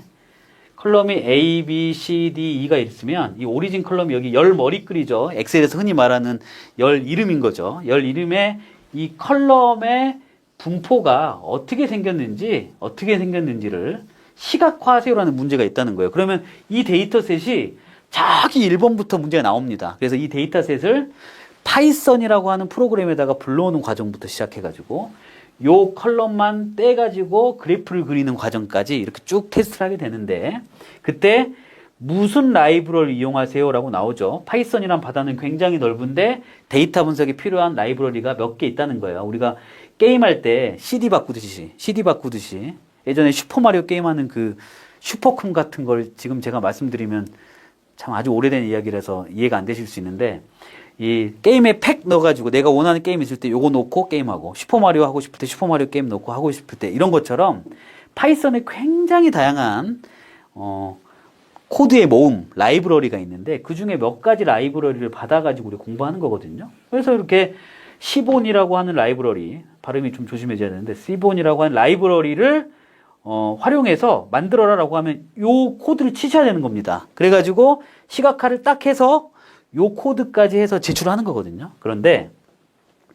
컬럼이 A, B, C, D, E가 있으면 이 오리진 컬럼이 여기 열 머리글이죠. 엑셀에서 흔히 말하는 열 이름인 거죠. 열 이름에 이 컬럼의 분포가 어떻게 생겼는지를 시각화하세요라는 문제가 있다는 거예요. 그러면 이 데이터셋이 저기 1번부터 문제가 나옵니다. 그래서 이 데이터셋을 파이썬이라고 하는 프로그램에다가 불러오는 과정부터 시작해가지고 요 컬럼만 떼가지고 그래프를 그리는 과정까지 이렇게 쭉 테스트를 하게 되는데 그때 무슨 라이브러리 이용하세요? 라고 나오죠. 파이썬이란 바다는 굉장히 넓은데 데이터 분석이 필요한 라이브러리가 몇 개 있다는 거예요. 우리가 게임할 때 CD 바꾸듯이 예전에 슈퍼마리오 게임하는 그 슈퍼컴 같은 걸 지금 제가 말씀드리면 참 아주 오래된 이야기라서 이해가 안 되실 수 있는데 이 게임에 팩 넣어가지고 내가 원하는 게임 있을 때 요거 놓고 게임하고 슈퍼마리오 하고 싶을 때 슈퍼마리오 게임 놓고 하고 싶을 때 이런 것처럼 파이썬에 굉장히 다양한 코드의 모음, 라이브러리가 있는데 그 중에 몇 가지 라이브러리를 받아가지고 우리 공부하는 거거든요. 그래서 이렇게 시본이라고 하는 라이브러리, 발음이 좀 조심해져야 되는데 시본이라고 하는 라이브러리를 활용해서 만들어라라고 하면 요 코드를 치셔야 되는 겁니다. 그래가지고 시각화를 딱 해서 요 코드까지 해서 제출하는 거거든요. 그런데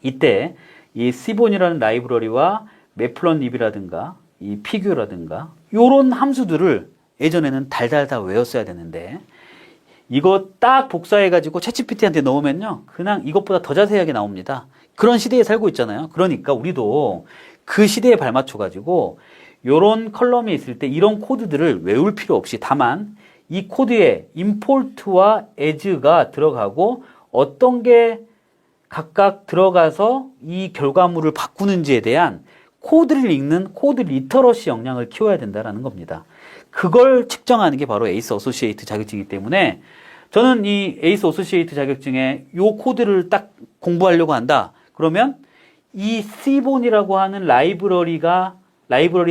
이때 이 시본이라는 라이브러리와 매플런립이라든가 이 피규어라든가 요런 함수들을 예전에는 달달 다 외웠어야 되는데 이거 딱 복사해가지고 챗GPT한테 넣으면요 그냥 이것보다 더 자세하게 나옵니다. 그런 시대에 살고 있잖아요. 그러니까 우리도 그 시대에 발맞춰가지고 요런 컬럼이 있을 때 이런 코드들을 외울 필요 없이 다만 이 코드에 import와 as가 들어가고 어떤 게 각각 들어가서 이 결과물을 바꾸는지에 대한 코드를 읽는 코드 리터러시 역량을 키워야 된다는 겁니다. 그걸 측정하는 게 바로 에이스 어소시에이트 자격증이기 때문에 저는 이 에이스 어소시에이트 자격증에 요 코드를 딱 공부하려고 한다. 그러면 이 C본이라고 하는 라이브러리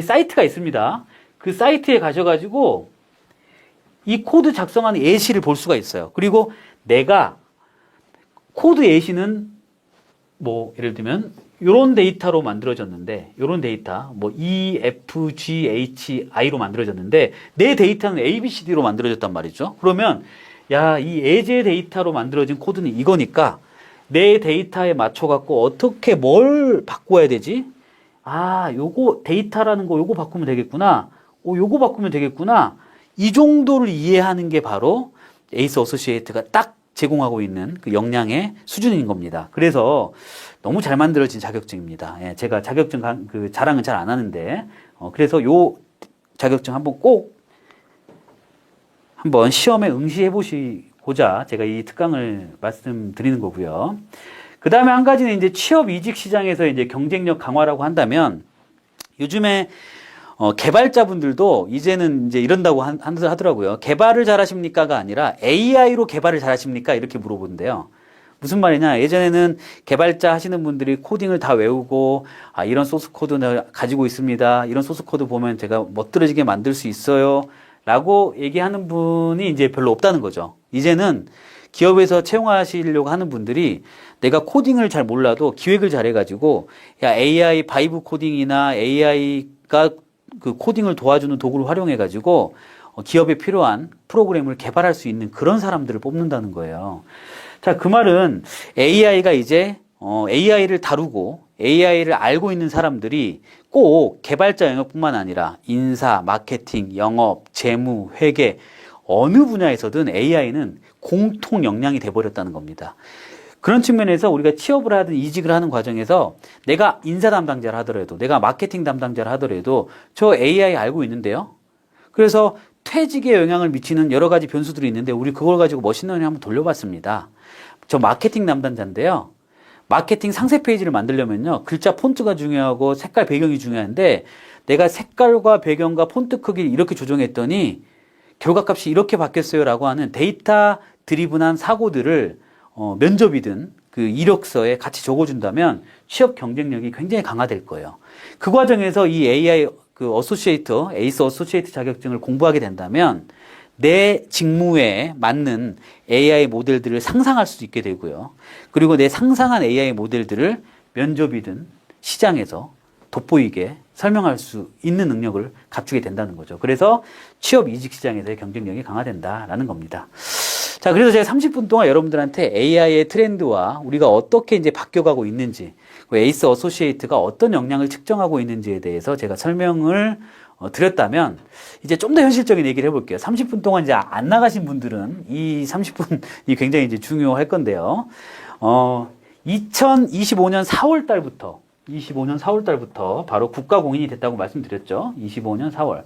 사이트가 있습니다. 그 사이트에 가셔가지고 이 코드 작성하는 예시를 볼 수가 있어요. 그리고 내가 코드 예시는 뭐 예를 들면 요런 데이터로 만들어졌는데 요런 데이터 뭐 E, F, G, H, I로 만들어졌는데 내 데이터는 A, B, C, D로 만들어졌단 말이죠. 그러면 야, 이 예제 데이터로 만들어진 코드는 이거니까 내 데이터에 맞춰 갖고 어떻게 뭘 바꿔야 되지? 아, 요거 데이터라는 거 요거 바꾸면 되겠구나. 요거 바꾸면 되겠구나. 이 정도를 이해하는 게 바로 에이스 어소시에이트가 딱 제공하고 있는 그 역량의 수준인 겁니다. 그래서 너무 잘 만들어진 자격증입니다. 예, 제가 자격증 그 자랑은 잘 안 하는데 그래서 요 자격증 한번 시험에 응시해 보시고자 제가 이 특강을 말씀드리는 거고요. 그 다음에 한 가지는 이제 취업 이직 시장에서 이제 경쟁력 강화라고 한다면 요즘에 개발자분들도 이제는 이제 이런다고 하더라고요. 개발을 잘하십니까가 아니라 AI로 개발을 잘하십니까? 이렇게 물어보는데요. 무슨 말이냐? 예전에는 개발자 하시는 분들이 코딩을 다 외우고, 아, 이런 소스 코드 가지고 있습니다. 이런 소스 코드 보면 제가 멋들어지게 만들 수 있어요. 라고 얘기하는 분이 이제 별로 없다는 거죠. 이제는 기업에서 채용하시려고 하는 분들이 내가 코딩을 잘 몰라도 기획을 잘 해가지고, 야, AI 바이브 코딩이나 AI가 그 코딩을 도와주는 도구를 활용해가지고 기업에 필요한 프로그램을 개발할 수 있는 그런 사람들을 뽑는다는 거예요. 자, 그 말은 AI가 이제 AI를 다루고 AI를 알고 있는 사람들이 꼭 개발자 영역뿐만 아니라 인사, 마케팅, 영업, 재무, 회계 어느 분야에서든 AI는 공통 역량이 돼버렸다는 겁니다. 그런 측면에서 우리가 취업을 하든 이직을 하는 과정에서 내가 인사 담당자를 하더라도 내가 마케팅 담당자를 하더라도 저 AI 알고 있는데요. 그래서 퇴직에 영향을 미치는 여러 가지 변수들이 있는데 우리 그걸 가지고 머신러닝 한번 돌려봤습니다. 저 마케팅 담당자인데요. 마케팅 상세 페이지를 만들려면요. 글자 폰트가 중요하고 색깔 배경이 중요한데 내가 색깔과 배경과 폰트 크기를 이렇게 조정했더니 결과값이 이렇게 바뀌었어요 라고 하는 데이터 드리븐한 사고들을 면접이든 그 이력서에 같이 적어준다면 취업 경쟁력이 굉장히 강화될 거예요. 그 과정에서 이 AI 그 에이스 어소시에이트 자격증을 공부하게 된다면 내 직무에 맞는 AI 모델들을 상상할 수 있게 되고요. 그리고 내 상상한 AI 모델들을 면접이든 시장에서 돋보이게 설명할 수 있는 능력을 갖추게 된다는 거죠. 그래서 취업 이직 시장에서의 경쟁력이 강화된다라는 겁니다. 자, 그래서 제가 30분 동안 여러분들한테 AI의 트렌드와 우리가 어떻게 이제 바뀌어가고 있는지, 에이스 어소시에이트가 어떤 역량을 측정하고 있는지에 대해서 제가 설명을 드렸다면, 이제 좀 더 현실적인 얘기를 해볼게요. 30분 동안 이제 안 나가신 분들은 이 30분이 굉장히 이제 중요할 건데요. 2025년 4월 달부터 바로 국가 공인이 됐다고 말씀드렸죠. 25년 4월.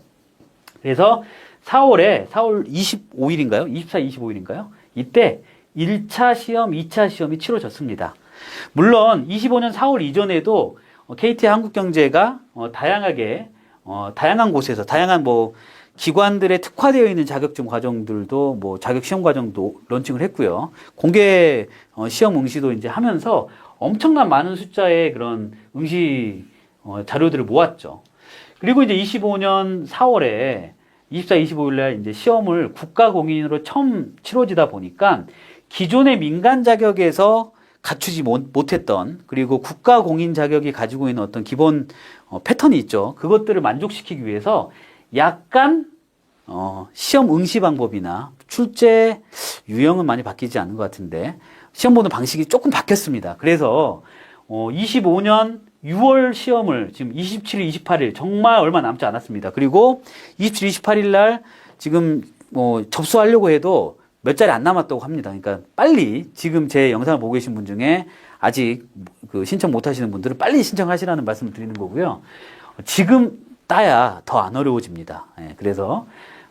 그래서 4월 25일인가요? 24, 25일인가요? 이때 1차 시험, 2차 시험이 치러졌습니다. 물론 25년 4월 이전에도 KT 한국경제가 다양한 곳에서 다양한 뭐 기관들에 특화되어 있는 자격증 과정들도 뭐 자격 시험 과정도 런칭을 했고요. 공개 시험 응시도 이제 하면서 엄청난 많은 숫자의 그런 응시 자료들을 모았죠. 그리고 이제 25년 4월에 24, 25일 날 이제 시험을 국가공인으로 처음 치러지다 보니까 기존의 민간 자격에서 갖추지 못했던, 그리고 국가공인 자격이 가지고 있는 어떤 기본 패턴이 있죠. 그것들을 만족시키기 위해서 약간 시험 응시 방법이나 출제 유형은 많이 바뀌지 않은 것 같은데 시험 보는 방식이 조금 바뀌었습니다. 그래서 25년 6월 시험을 지금 27일, 28일 정말 얼마 남지 않았습니다. 그리고 27, 28일 날 지금 접수하려고 해도 몇 자리 안 남았다고 합니다. 그러니까 빨리 지금 제 영상을 보고 계신 분 중에 아직 그 신청 못 하시는 분들은 빨리 신청하시라는 말씀을 드리는 거고요. 지금 따야 더 안 어려워집니다. 그래서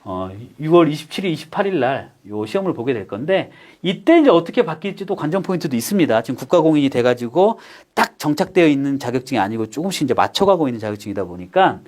6월 27일, 28일 날 요 시험을 보게 될 건데 이때 이제 어떻게 바뀔지도 관전 포인트도 있습니다. 지금 국가공인이 돼가지고 딱 정착되어 있는 자격증이 아니고 조금씩 이제 맞춰가고 있는 자격증이다 보니까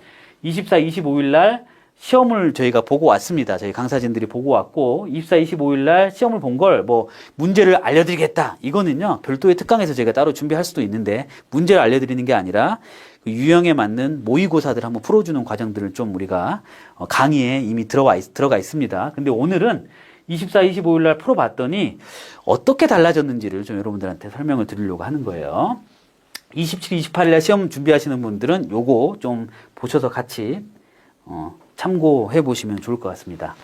24, 25일 날 시험을 저희가 보고 왔습니다. 저희 강사진들이 보고 왔고 24, 25일 날 시험을 본 걸 뭐 문제를 알려드리겠다. 이거는요 별도의 특강에서 제가 따로 준비할 수도 있는데 문제를 알려드리는 게 아니라 그 유형에 맞는 모의고사들 한번 풀어주는 과정들을 좀 우리가 강의에 이미 들어가 있습니다. 근데 오늘은 24, 25일 날 풀어봤더니 어떻게 달라졌는지를 좀 여러분들한테 설명을 드리려고 하는 거예요. 27, 28일 날 시험 준비하시는 분들은 요거 좀 보셔서 같이 참고해 보시면 좋을 것 같습니다.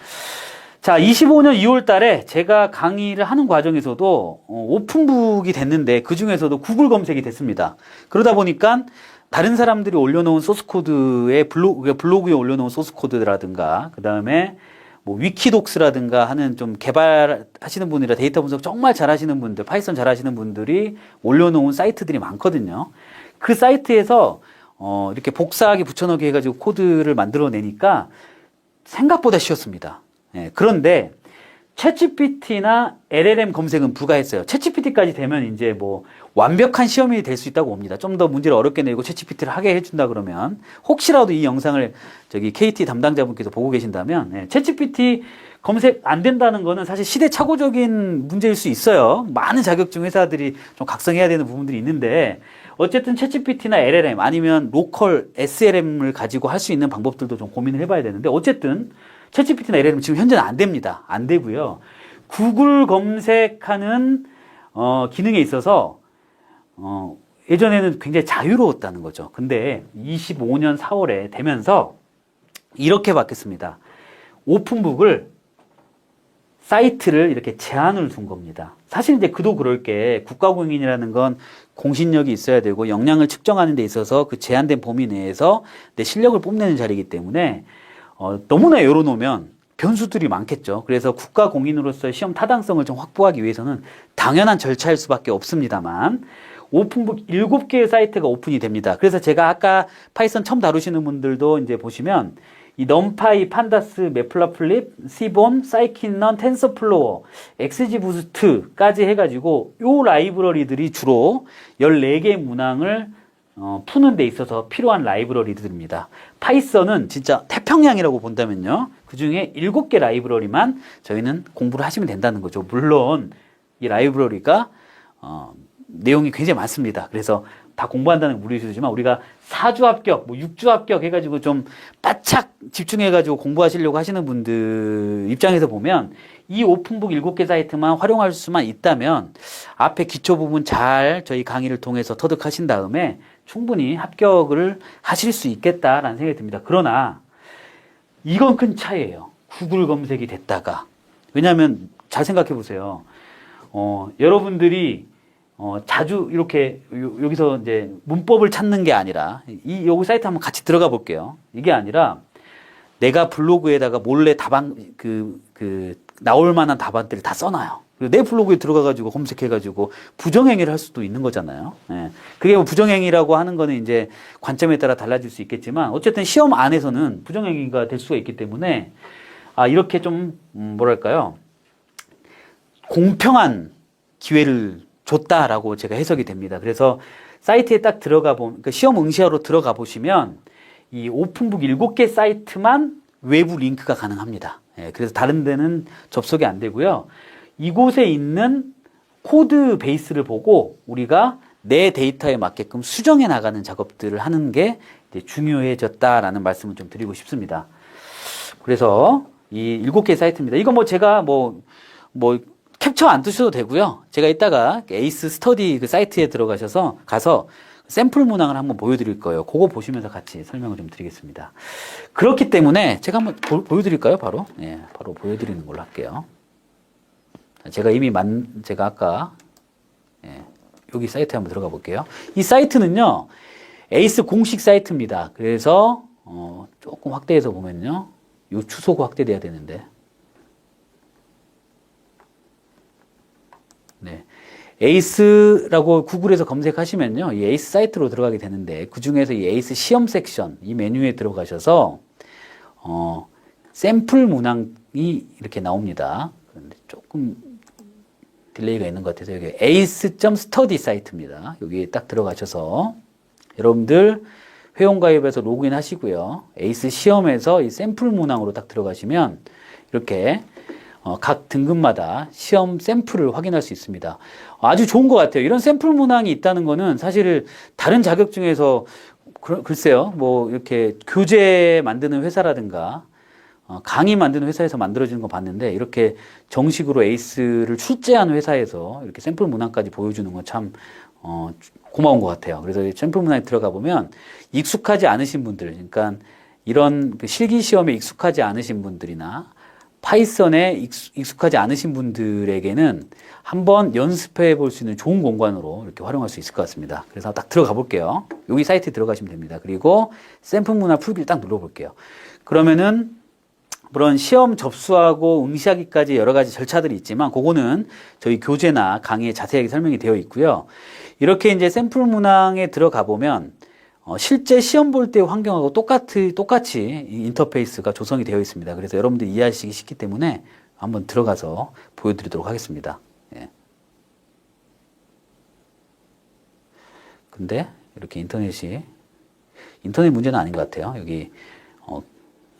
자, 25년 2월 달에 제가 강의를 하는 과정에서도 오픈북이 됐는데 그 중에서도 구글 검색이 됐습니다. 그러다 보니까 다른 사람들이 올려놓은 소스코드에 블로그에 올려놓은 소스코드라든가 그 다음에 뭐 위키독스라든가 하는 좀 개발하시는 분이라 데이터 분석 정말 잘하시는 분들, 파이썬 잘하시는 분들이 올려놓은 사이트들이 많거든요. 그 사이트에서 이렇게 복사하기 붙여넣기 해가지고 코드를 만들어내니까 생각보다 쉬웠습니다. 그런데 챗GPT나 LLM 검색은 불가했어요. 챗GPT까지 되면 이제 뭐 완벽한 시험이 될 수 있다고 봅니다. 좀 더 문제를 어렵게 내고 챗GPT를 하게 해준다 그러면 혹시라도 이 영상을 저기 KT 담당자분께서 보고 계신다면 챗GPT 검색 안 된다는 거는 사실 시대착오적인 문제일 수 있어요. 많은 자격증 회사들이 좀 각성해야 되는 부분들이 있는데 어쨌든 챗GPT나 LLM 아니면 로컬 SLM을 가지고 할 수 있는 방법들도 좀 고민을 해봐야 되는데 어쨌든 챗GPT나 LLM 지금 현재는 안 됩니다. 안 되고요. 구글 검색하는 기능에 있어서 예전에는 굉장히 자유로웠다는 거죠. 근데 25년 4월에 되면서 이렇게 바뀌었습니다. 오픈북을 사이트를 이렇게 제한을 둔 겁니다. 사실 이제 그도 그럴 게 국가공인이라는 건 공신력이 있어야 되고 역량을 측정하는 데 있어서 그 제한된 범위 내에서 내 실력을 뽐내는 자리이기 때문에 너무나 열어놓으면 변수들이 많겠죠. 그래서 국가공인으로서 시험 타당성을 좀 확보하기 위해서는 당연한 절차일 수밖에 없습니다만 오픈북 7개의 사이트가 오픈이 됩니다. 그래서 제가 아까 파이썬 처음 다루시는 분들도 이제 보시면 이 넘파이, 판다스, 매플라플립, 시본, 사이킨런, 텐서플로어, XGBoost까지 해가지고 요 라이브러리들이 주로 14개의 문항을 푸는 데 있어서 필요한 라이브러리들입니다. 파이썬은 진짜 태평양이라고 본다면요. 그 중에 7개 라이브러리만 저희는 공부를 하시면 된다는 거죠. 물론 이 라이브러리가 내용이 굉장히 많습니다. 그래서 다 공부한다는 무리수지만 우리가 4주 합격, 뭐 6주 합격 해가지고 좀 바짝 집중해가지고 공부하시려고 하시는 분들 입장에서 보면 이 오픈북 7개 사이트만 활용할 수만 있다면 앞에 기초 부분 잘 저희 강의를 통해서 터득하신 다음에 충분히 합격을 하실 수 있겠다라는 생각이 듭니다. 그러나 이건 큰 차이예요. 구글 검색이 됐다가. 왜냐하면 잘 생각해 보세요. 여러분들이 자주 이렇게 여기서 이제 문법을 찾는 게 아니라 여기 사이트 한번 같이 들어가 볼게요. 이게 아니라 내가 블로그에다가 몰래 답안 나올 만한 답안들을 다 써놔요. 그리고 내 블로그에 들어가가지고 검색해가지고 부정행위를 할 수도 있는 거잖아요. 예. 그게 뭐 부정행위라고 하는 거는 이제 관점에 따라 달라질 수 있겠지만 어쨌든 시험 안에서는 부정행위가 될 수가 있기 때문에 이렇게 좀, 뭐랄까요. 공평한 기회를 줬다라고 제가 해석이 됩니다. 그래서 사이트에 딱 들어가 보면, 그러니까 시험 응시하러 들어가 보시면 이 오픈북 7개 사이트만 외부 링크가 가능합니다. 예, 그래서 다른 데는 접속이 안 되고요. 이곳에 있는 코드 베이스를 보고 우리가 내 데이터에 맞게끔 수정해 나가는 작업들을 하는 게 이제 중요해졌다라는 말씀을 좀 드리고 싶습니다. 그래서 이 7개 사이트입니다. 이거 뭐 제가 뭐 캡처 안 뜨셔도 되고요. 제가 이따가 에이스 스터디 그 사이트에 가서 샘플 문항을 한번 보여드릴 거예요. 그거 보시면서 같이 설명을 좀 드리겠습니다. 그렇기 때문에 제가 한번 보여드릴까요? 바로? 예, 바로 보여드리는 걸로 할게요. 제가 제가 아까, 예, 여기 사이트에 한번 들어가 볼게요. 이 사이트는요, 에이스 공식 사이트입니다. 그래서, 조금 확대해서 보면요. 요 주소가 확대돼야 되는데. 네. 에이스라고 구글에서 검색하시면요. 이 에이스 사이트로 들어가게 되는데, 그 중에서 이 에이스 시험 섹션, 이 메뉴에 들어가셔서, 샘플 문항이 이렇게 나옵니다. 그런데 조금 딜레이가 있는 것 같아서 여기 ace.study 사이트입니다. 여기에 딱 들어가셔서 여러분들 회원가입해서 로그인 하시고요. 에이스 시험에서 이 샘플 문항으로 딱 들어가시면 이렇게 각 등급마다 시험 샘플을 확인할 수 있습니다. 아주 좋은 것 같아요. 이런 샘플 문항이 있다는 거는 사실 다른 자격증에서 글쎄요, 뭐 이렇게 교재 만드는 회사라든가 강의 만드는 회사에서 만들어지는 거 봤는데 이렇게 정식으로 에이스를 출제하는 회사에서 이렇게 샘플 문항까지 보여주는 건 참 고마운 것 같아요. 그래서 샘플 문항에 들어가 보면 익숙하지 않으신 분들, 그러니까 이런 그 실기 시험에 익숙하지 않으신 분들이나 파이썬에 익숙하지 않으신 분들에게는 한번 연습해 볼 수 있는 좋은 공간으로 이렇게 활용할 수 있을 것 같습니다. 그래서 딱 들어가 볼게요. 여기 사이트에 들어가시면 됩니다. 그리고 샘플 문항 풀기를 딱 눌러 볼게요. 그러면은 물론 시험 접수하고 응시하기까지 여러 가지 절차들이 있지만 그거는 저희 교재나 강의에 자세하게 설명이 되어 있고요. 이렇게 이제 샘플 문항에 들어가 보면 실제 시험 볼 때 환경하고 똑같이 이 인터페이스가 조성이 되어 있습니다. 그래서 여러분들이 이해하시기 쉽기 때문에 한번 들어가서 보여드리도록 하겠습니다. 예. 근데 이렇게 인터넷 문제는 아닌 것 같아요. 여기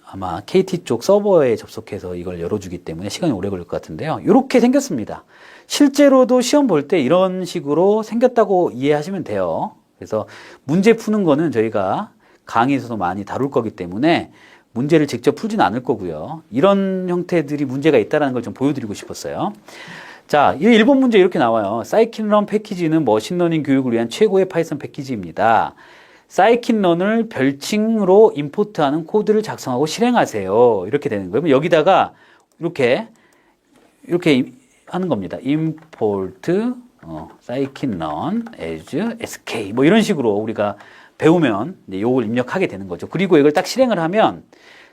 아마 KT 쪽 서버에 접속해서 이걸 열어주기 때문에 시간이 오래 걸릴 것 같은데요. 이렇게 생겼습니다. 실제로도 시험 볼 때 이런 식으로 생겼다고 이해하시면 돼요. 그래서 문제 푸는 거는 저희가 강의에서도 많이 다룰 거기 때문에 문제를 직접 풀지는 않을 거고요. 이런 형태들이 문제가 있다는 걸 좀 보여드리고 싶었어요. 자, 이 1번 문제 이렇게 나와요. 사이킨런 패키지는 머신러닝 교육을 위한 최고의 파이썬 패키지입니다. 사이킨런을 별칭으로 임포트하는 코드를 작성하고 실행하세요. 이렇게 되는 거예요. 여기다가 이렇게 하는 겁니다. import scikit-learn as sk 뭐 이런 식으로 우리가 배우면 이걸 입력하게 되는 거죠. 그리고 이걸 딱 실행을 하면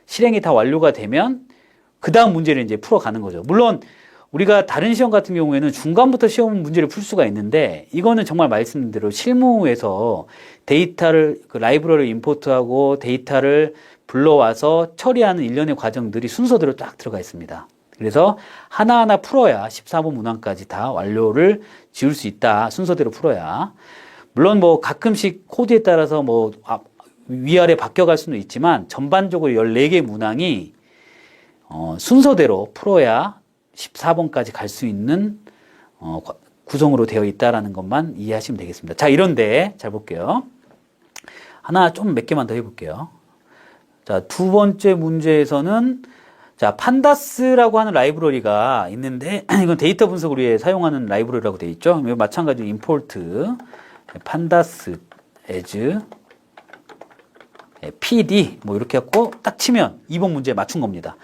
실행이 다 완료가 되면 그 다음 문제를 이제 풀어가는 거죠. 물론 우리가 다른 시험 같은 경우에는 중간부터 시험 문제를 풀 수가 있는데 이거는 정말 말씀드린 대로 실무에서 데이터를 그 라이브러리를 임포트하고 데이터를 불러와서 처리하는 일련의 과정들이 순서대로 딱 들어가 있습니다. 그래서 하나하나 풀어야 14번 문항까지 다 완료를 지을 수 있다. 순서대로 풀어야. 물론 뭐 가끔씩 코드에 따라서 뭐 위아래 바뀌어갈 수는 있지만 전반적으로 14개 문항이 순서대로 풀어야 14번까지 갈 수 있는 구성으로 되어 있다는 것만 이해하시면 되겠습니다. 자, 이런데 잘 볼게요. 몇 개만 더 해볼게요. 자, 두 번째 문제에서는 자, 판다스라고 하는 라이브러리가 있는데 이건 데이터 분석을 위해 사용하는 라이브러리라고 되어 있죠. 마찬가지로 import pandas as pd 뭐 이렇게 갖고 딱 치면 2번 문제 맞춘 겁니다.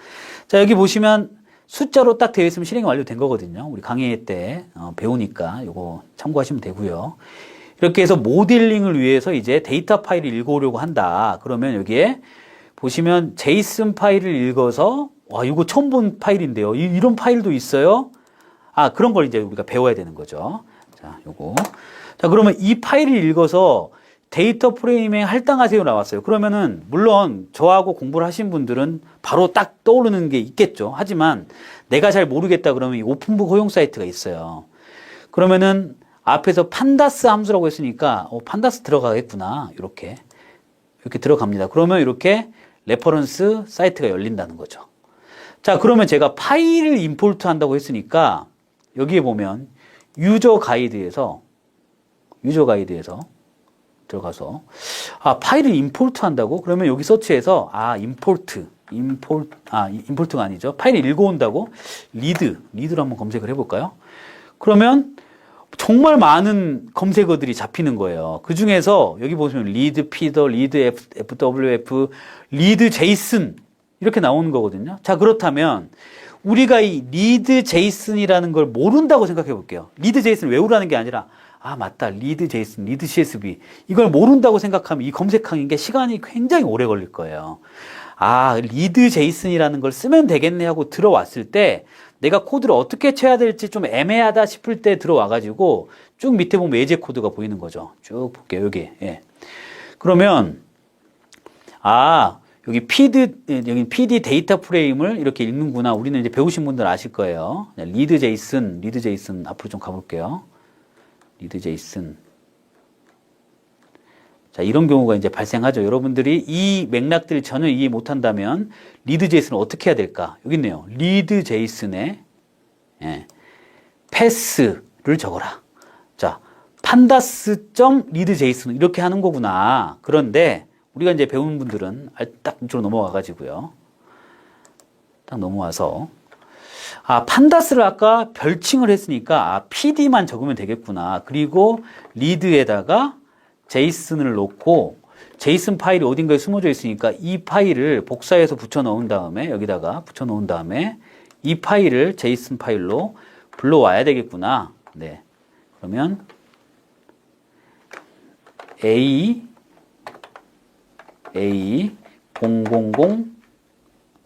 자, 여기 보시면 숫자로 딱 되어 있으면 실행이 완료된 거거든요. 우리 강의 때 배우니까 이거 참고하시면 되고요. 이렇게 해서 모델링을 위해서 이제 데이터 파일을 읽어오려고 한다. 그러면 여기에 보시면 제이슨 파일을 읽어서 와, 이거 처음 본 파일인데요. 이런 파일도 있어요? 그런 걸 이제 우리가 배워야 되는 거죠. 자, 요거. 자, 그러면 이 파일을 읽어서 데이터 프레임에 할당하세요 나왔어요. 그러면은 물론 저하고 공부를 하신 분들은 바로 딱 떠오르는 게 있겠죠. 하지만 내가 잘 모르겠다 그러면 이 오픈북 허용 사이트가 있어요. 그러면은 앞에서 판다스 함수라고 했으니까 판다스 들어가겠구나. 이렇게 들어갑니다. 그러면 이렇게 레퍼런스 사이트가 열린다는 거죠. 자, 그러면 제가 파일을 임포트 한다고 했으니까 여기에 보면 유저 가이드에서 들어가서 파일을 임포트 한다고? 그러면 여기 서치해서 임포트가 아니죠. 파일을 읽어온다고? 리드로 한번 검색을 해볼까요? 그러면 정말 많은 검색어들이 잡히는 거예요. 그 중에서 여기 보시면 리드 피더, 리드 FWF, 리드 제이슨 이렇게 나오는 거거든요. 자, 그렇다면 우리가 이 리드 제이슨이라는 걸 모른다고 생각해 볼게요. 리드 제이슨을 외우라는 게 아니라 맞다. 리드 제이슨, 리드 CSV 이걸 모른다고 생각하면 이 검색하는 게 시간이 굉장히 오래 걸릴 거예요. 리드 제이슨이라는 걸 쓰면 되겠네 하고 들어왔을 때 내가 코드를 어떻게 쳐야 될지 좀 애매하다 싶을 때 들어와가지고 쭉 밑에 보면 예제 코드가 보이는 거죠. 쭉 볼게요. 여기. 예. 그러면 여기 PD 데이터 프레임을 이렇게 읽는구나. 우리는 이제 배우신 분들 아실 거예요. 리드 제이슨 앞으로 좀 가볼게요. 리드 제이슨. 자, 이런 경우가 이제 발생하죠. 여러분들이 이 맥락들을 전혀 이해 못한다면 리드 제이슨을 어떻게 해야 될까? 여기 있네요. 리드 제이슨에 패스를 적어라. 자, 판다스.리드 제이슨 이렇게 하는 거구나. 그런데 우리가 이제 배운 분들은 딱 이쪽으로 넘어와 가지고요. 딱 넘어와서 판다스를 아까 별칭을 했으니까 PD만 적으면 되겠구나. 그리고 리드에다가 제이슨을 놓고 제이슨 파일이 어딘가에 숨어져 있으니까 이 파일을 복사해서 붙여 넣은 다음에 여기다가 붙여 놓은 다음에 이 파일을 제이슨 파일로 불러와야 되겠구나. 네. 그러면 A 000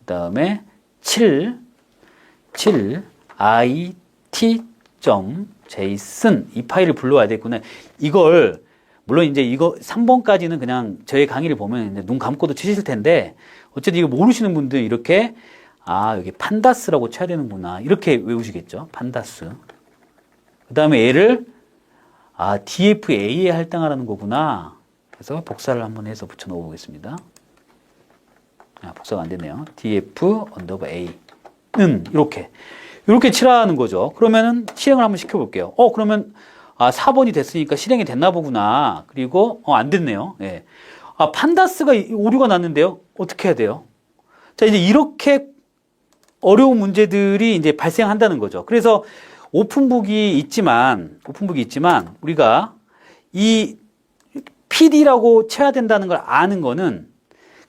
그다음에 7 it.json 이 파일을 불러와야 되겠구나. 이걸 물론 이제 이거 3번까지는 그냥 저의 강의를 보면 이제 눈 감고도 치실 텐데 어쨌든 이거 모르시는 분들 이렇게 여기 판다스라고 쳐야 되는구나. 이렇게 외우시겠죠. 판다스. 그다음에 얘를 DFA에 할당하라는 거구나. 그래서 복사를 한번 해서 붙여 넣어 보겠습니다. 복사가 안 됐네요. df_a.는 이렇게 칠하는 거죠. 그러면은 실행을 한번 시켜 볼게요. 그러면 4번이 됐으니까 실행이 됐나 보구나. 그리고 안 됐네요. 예. 판다스가 오류가 났는데요. 어떻게 해야 돼요? 자, 이제 이렇게 어려운 문제들이 이제 발생한다는 거죠. 그래서 오픈북이 있지만 우리가 이 PD라고 쳐야 된다는 걸 아는 거는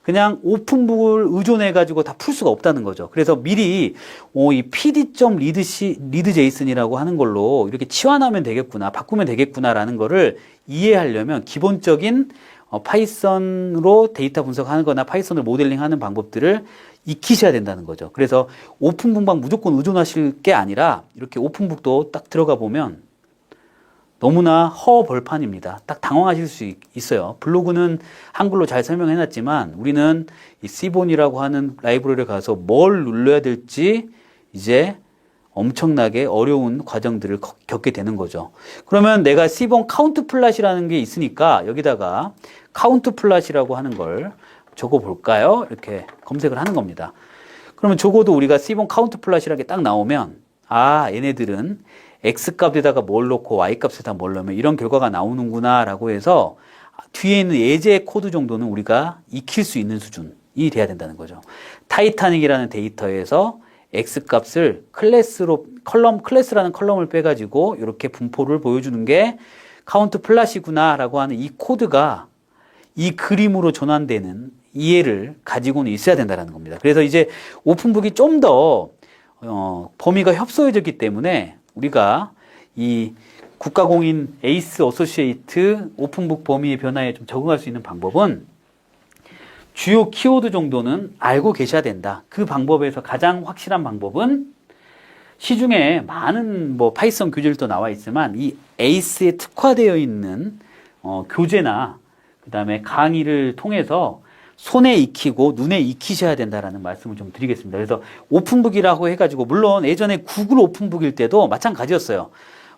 그냥 오픈북을 의존해가지고 다 풀 수가 없다는 거죠. 그래서 미리 이 PD.리드 제이슨이라고 하는 걸로 이렇게 치환하면 되겠구나, 바꾸면 되겠구나라는 거를 이해하려면 기본적인 파이썬으로 데이터 분석하는 거나 파이썬을 모델링하는 방법들을 익히셔야 된다는 거죠. 그래서 오픈북만 무조건 의존하실 게 아니라 이렇게 오픈북도 딱 들어가 보면 너무나 허벌판입니다. 딱 당황하실 수 있어요. 블로그는 한글로 잘 설명해놨지만 우리는 이 C본이라고 하는 라이브러리에 가서 뭘 눌러야 될지 이제 엄청나게 어려운 과정들을 겪게 되는 거죠. 그러면 내가 C본 카운트 플랫이라는 게 있으니까 여기다가 카운트 플랫이라고 하는 걸 적어볼까요? 이렇게 검색을 하는 겁니다. 그러면 적어도 우리가 C본 카운트 플랫이라는 게 딱 나오면 얘네들은 X값에다가 뭘 넣고 Y값에다 뭘 넣으면 이런 결과가 나오는구나 라고 해서 뒤에 있는 예제 코드 정도는 우리가 익힐 수 있는 수준이 돼야 된다는 거죠. 타이타닉이라는 데이터에서 X값을 클래스라는 컬럼을 빼가지고 이렇게 분포를 보여주는 게 카운트 플랫이구나 라고 하는 이 코드가 이 그림으로 전환되는 이해를 가지고는 있어야 된다는 겁니다. 그래서 이제 오픈북이 좀 더 범위가 협소해졌기 때문에 우리가 이 국가공인 에이스 어소시에이트 오픈북 범위의 변화에 좀 적응할 수 있는 방법은 주요 키워드 정도는 알고 계셔야 된다. 그 방법에서 가장 확실한 방법은 시중에 많은 파이썬 교재들도 나와 있지만 이 에이스에 특화되어 있는 교재나 그다음에 강의를 통해서 손에 익히고 눈에 익히셔야 된다라는 말씀을 좀 드리겠습니다. 그래서 오픈북이라고 해가지고 물론 예전에 구글 오픈북일 때도 마찬가지였어요.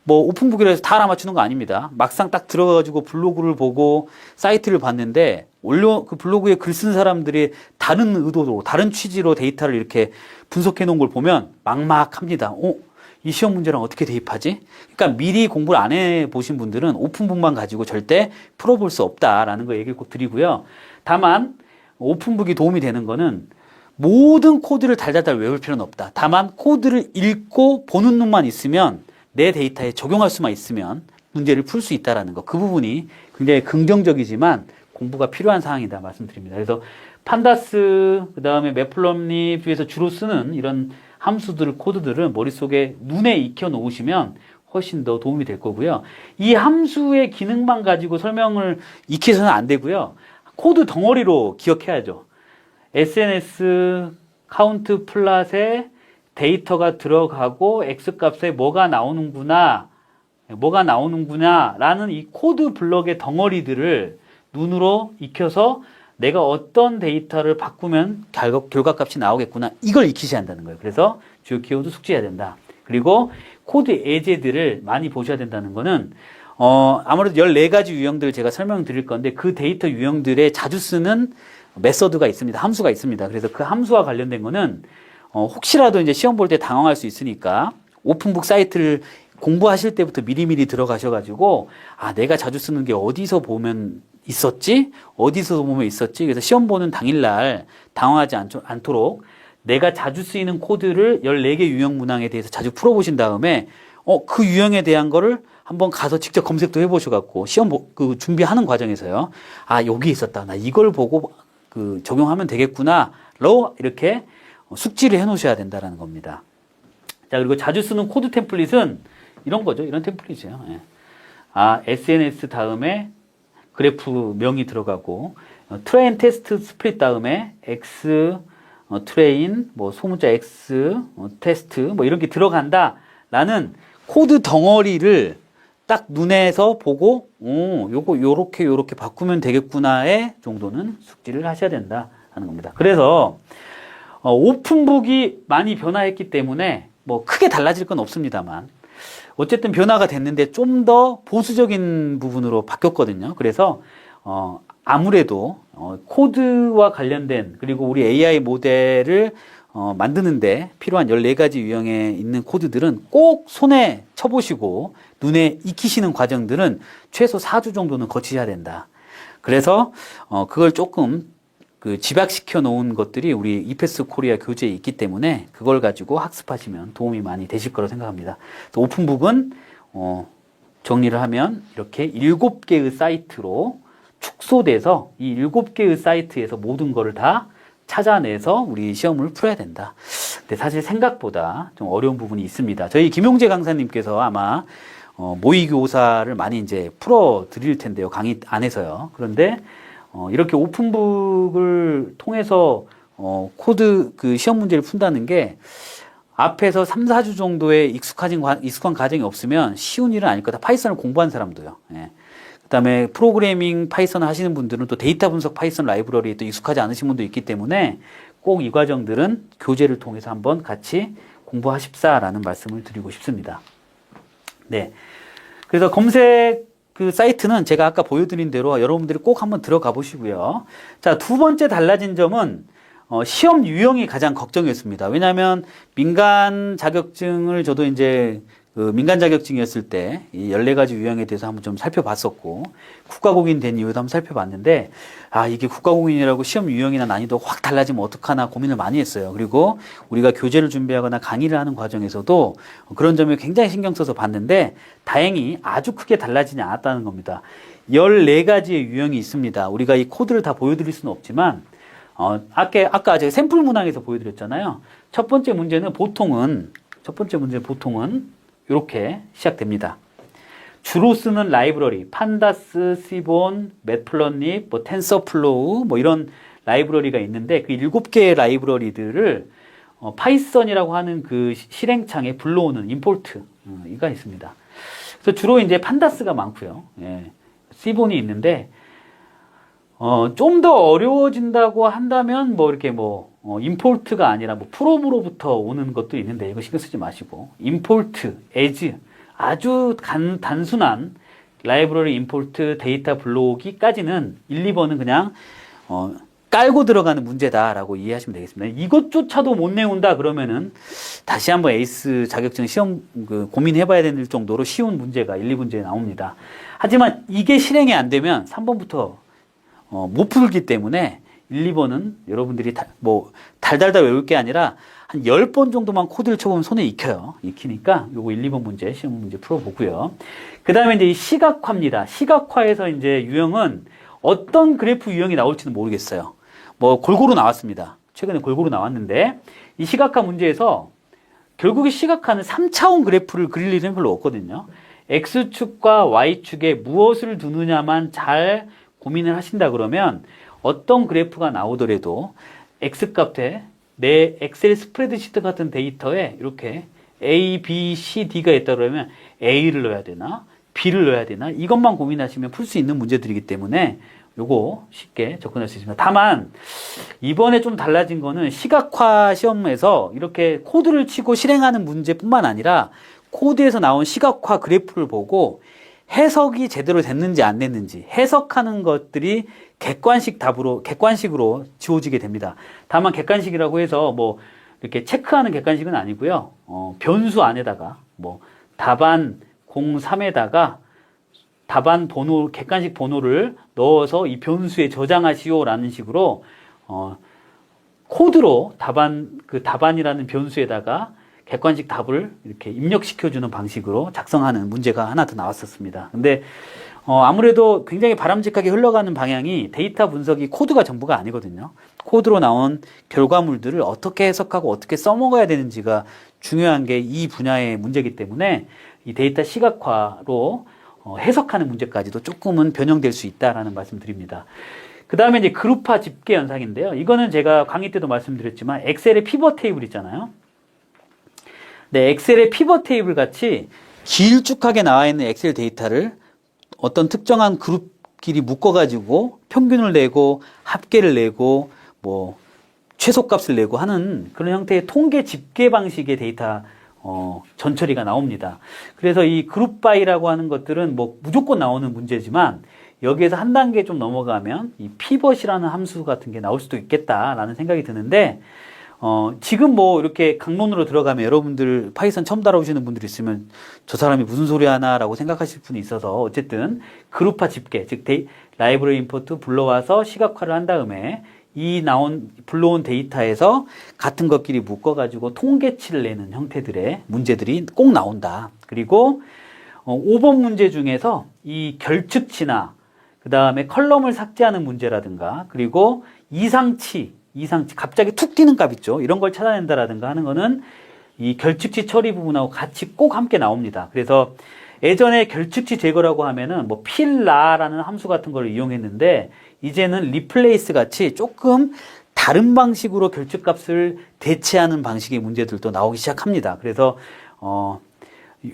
뭐 오픈북이라 해서 다 알아맞추는 거 아닙니다. 막상 딱 들어가가지고 블로그를 보고 사이트를 봤는데 그 블로그에 글 쓴 사람들이 다른 의도로 다른 취지로 데이터를 이렇게 분석해 놓은 걸 보면 막막합니다. 이 시험 문제랑 어떻게 대입하지? 그러니까 미리 공부를 안 해보신 분들은 오픈북만 가지고 절대 풀어볼 수 없다라는 거 얘기를 꼭 드리고요. 다만 오픈북이 도움이 되는 거는 모든 코드를 달달달 외울 필요는 없다. 다만 코드를 읽고 보는 눈만 있으면 내 데이터에 적용할 수만 있으면 문제를 풀 수 있다는 거. 그 부분이 굉장히 긍정적이지만 공부가 필요한 사항이다 말씀드립니다. 그래서 판다스, 그 다음에 매플럼립 중에서 주로 쓰는 이런 함수들, 코드들을 머릿속에 눈에 익혀 놓으시면 훨씬 더 도움이 될 거고요. 이 함수의 기능만 가지고 설명을 익혀서는 안 되고요. 코드 덩어리로 기억해야죠. SNS 카운트 플랫에 데이터가 들어가고 X값에 뭐가 나오는구나 라는 이 코드 블럭의 덩어리들을 눈으로 익혀서 내가 어떤 데이터를 바꾸면 결과값이 나오겠구나. 이걸 익히셔야 한다는 거예요. 그래서 주요 키워드 숙지해야 된다. 그리고 코드 예제들을 많이 보셔야 된다는 거는 아무래도 14가지 유형들을 제가 설명드릴 건데 그 데이터 유형들에 자주 쓰는 메서드가 있습니다. 함수가 있습니다. 그래서 그 함수와 관련된 거는 혹시라도 이제 시험 볼 때 당황할 수 있으니까 오픈북 사이트를 공부하실 때부터 미리미리 들어가셔가지고 내가 자주 쓰는 게 어디서 보면 있었지? 어디서 보면 있었지? 그래서 시험 보는 당일날 당황하지 않도록 내가 자주 쓰이는 코드를 14개 유형 문항에 대해서 자주 풀어보신 다음에 그 유형에 대한 거를 한번 가서 직접 검색도 해보셔갖고 시험 준비하는 과정에서요. 여기 있었다. 나 이걸 보고 적용하면 되겠구나로 이렇게 숙지를 해놓으셔야 된다는 겁니다. 자, 그리고 자주 쓰는 코드 템플릿은 이런 거죠. 이런 템플릿이에요. 예. SNS 다음에 그래프 명이 들어가고 트레인 테스트 스플릿 다음에 X 트레인 소문자 X 테스트 이런 게 들어간다라는 코드 덩어리를 딱 눈에서 보고 요거 요렇게 바꾸면 되겠구나의 정도는 숙지를 하셔야 된다 하는 겁니다. 그래서 오픈북이 많이 변화했기 때문에 크게 달라질 건 없습니다만 어쨌든 변화가 됐는데 좀 더 보수적인 부분으로 바뀌었거든요. 그래서 아무래도 코드와 관련된 그리고 우리 AI 모델을 만드는데 필요한 14가지 유형에 있는 코드들은 꼭 손에 쳐보시고 눈에 익히시는 과정들은 최소 4주 정도는 거치셔야 된다. 그래서 그걸 조금 집약시켜 놓은 것들이 우리 이패스 코리아 교재에 있기 때문에 그걸 가지고 학습하시면 도움이 많이 되실 거라고 생각합니다. 그래서 오픈북은 정리를 하면 이렇게 7개의 사이트로 축소돼서 이 7개의 사이트에서 모든 거를 다 찾아내서 우리 시험을 풀어야 된다. 근데 사실 생각보다 좀 어려운 부분이 있습니다. 저희 김용재 강사님께서 아마 모의교사를 많이 이제 풀어 드릴 텐데요. 강의 안에서요. 그런데 이렇게 오픈북을 통해서 코드 시험 문제를 푼다는 게 앞에서 3, 4주 정도의 익숙한 과정이 없으면 쉬운 일은 아닐 거다. 파이썬을 공부한 사람도요. 예. 그다음에 프로그래밍 파이썬을 하시는 분들은 또 데이터 분석 파이썬 라이브러리에 또 익숙하지 않으신 분도 있기 때문에 꼭 이 과정들은 교재를 통해서 한번 같이 공부하십사라는 말씀을 드리고 싶습니다. 네. 그래서 검색 사이트는 제가 아까 보여드린 대로 여러분들이 꼭 한번 들어가 보시고요. 자, 두 번째 달라진 점은 시험 유형이 가장 걱정이었습니다. 왜냐하면 민간 자격증을 저도 이제 민간 자격증이었을 때 이 14가지 유형에 대해서 한번 좀 살펴봤었고 국가공인 된 이유도 한번 살펴봤는데 이게 국가공인이라고 시험 유형이나 난이도 확 달라지면 어떡하나 고민을 많이 했어요. 그리고 우리가 교재를 준비하거나 강의를 하는 과정에서도 그런 점을 굉장히 신경 써서 봤는데 다행히 아주 크게 달라지지 않았다는 겁니다. 14가지의 유형이 있습니다. 우리가 이 코드를 다 보여드릴 수는 없지만 아까 제가 샘플 문항에서 보여드렸잖아요. 첫 번째 문제는 보통은 이렇게 시작됩니다. 주로 쓰는 라이브러리, 판다스, 시본, 매플럿립, 텐서플로우, 이런 라이브러리가 있는데 그 7개의 라이브러리들을 파이썬이라고 하는 그 실행창에 불러오는 임포트가 있습니다. 그래서 주로 이제 판다스가 많고요. 예, 시본이 있는데 좀 더 어려워진다고 한다면, 뭐, 이렇게 뭐, 임포트가 아니라 뭐, 프롬으로부터 오는 것도 있는데, 이거 신경 쓰지 마시고, 임포트, as, 아주 단순한 라이브러리 임포트 데이터 블록이까지는 1, 2번은 그냥, 깔고 들어가는 문제다라고 이해하시면 되겠습니다. 이것조차도 못 내운다 그러면은 다시 한번 에이스 자격증 시험 고민해봐야 될 정도로 쉬운 문제가 1, 2문제에 나옵니다. 하지만 이게 실행이 안 되면 3번부터 못 풀기 때문에 1, 2번은 여러분들이 달달달 외울 게 아니라 한 10번 정도만 코드를 쳐보면 손에 익혀요. 익히니까 요거 1, 2번 문제, 시험 문제 풀어보고요. 그 다음에 이제 이 시각화입니다. 시각화에서 이제 유형은 어떤 그래프 유형이 나올지는 모르겠어요. 뭐 골고루 나왔습니다. 최근에 골고루 나왔는데 이 시각화 문제에서 결국에 시각화는 3차원 그래프를 그릴 일은 별로 없거든요. X축과 Y축에 무엇을 두느냐만 잘 고민을 하신다 그러면 어떤 그래프가 나오더라도 X값에 내 엑셀 스프레드시트 같은 데이터에 이렇게 A, B, C, D가 있다 그러면 A를 넣어야 되나? B를 넣어야 되나? 이것만 고민하시면 풀 수 있는 문제들이기 때문에 요거 쉽게 접근할 수 있습니다. 다만 이번에 좀 달라진 거는 시각화 시험에서 이렇게 코드를 치고 실행하는 문제뿐만 아니라 코드에서 나온 시각화 그래프를 보고 해석이 제대로 됐는지 안 됐는지 해석하는 것들이 객관식으로 지워지게 됩니다. 다만 객관식이라고 해서 뭐 이렇게 체크하는 객관식은 아니고요. 변수 안에다가 뭐 답안 03에다가 답안 번호, 객관식 번호를 넣어서 이 변수에 저장하시오라는 식으로, 코드로 답안이라는 변수에다가 객관식 답을 이렇게 입력시켜주는 방식으로 작성하는 문제가 하나 더 나왔었습니다. 근데, 아무래도 굉장히 바람직하게 흘러가는 방향이 데이터 분석이 코드가 전부가 아니거든요. 코드로 나온 결과물들을 어떻게 해석하고 어떻게 써먹어야 되는지가 중요한 게 이 분야의 문제이기 때문에 이 데이터 시각화로 해석하는 문제까지도 조금은 변형될 수 있다라는 말씀 드립니다. 그 다음에 이제 그룹화 집계 현상인데요. 이거는 제가 강의 때도 말씀드렸지만 엑셀의 피벗 테이블 있잖아요. 네, 엑셀의 피벗 테이블 같이 길쭉하게 나와 있는 엑셀 데이터를 어떤 특정한 그룹끼리 묶어가지고 평균을 내고 합계를 내고 뭐 최소값을 내고 하는 그런 형태의 통계 집계 방식의 데이터 전처리가 나옵니다. 그래서 이 그룹 바이라고 하는 것들은 뭐 무조건 나오는 문제지만 여기에서 한 단계 좀 넘어가면 이 피벗이라는 함수 같은 게 나올 수도 있겠다라는 생각이 드는데 지금 뭐 이렇게 강론으로 들어가면 여러분들 파이썬 처음 다뤄보시는 분들이 있으면 저 사람이 무슨 소리 하나라고 생각하실 분이 있어서 어쨌든 그룹화 집계, 즉 라이브러리 임포트 불러와서 시각화를 한 다음에 이 불러온 데이터에서 같은 것끼리 묶어가지고 통계치를 내는 형태들의 문제들이 꼭 나온다. 그리고 5번 문제 중에서 이 결측치나 그 다음에 컬럼을 삭제하는 문제라든가 그리고 이상치 갑자기 툭 튀는 값 있죠. 이런 걸 찾아낸다라든가 하는 거는 이 결측치 처리 부분하고 같이 꼭 함께 나옵니다. 그래서 예전에 결측치 제거라고 하면은 뭐 필라라는 함수 같은 걸 이용했는데 이제는 리플레이스 같이 조금 다른 방식으로 결측값을 대체하는 방식의 문제들도 나오기 시작합니다. 그래서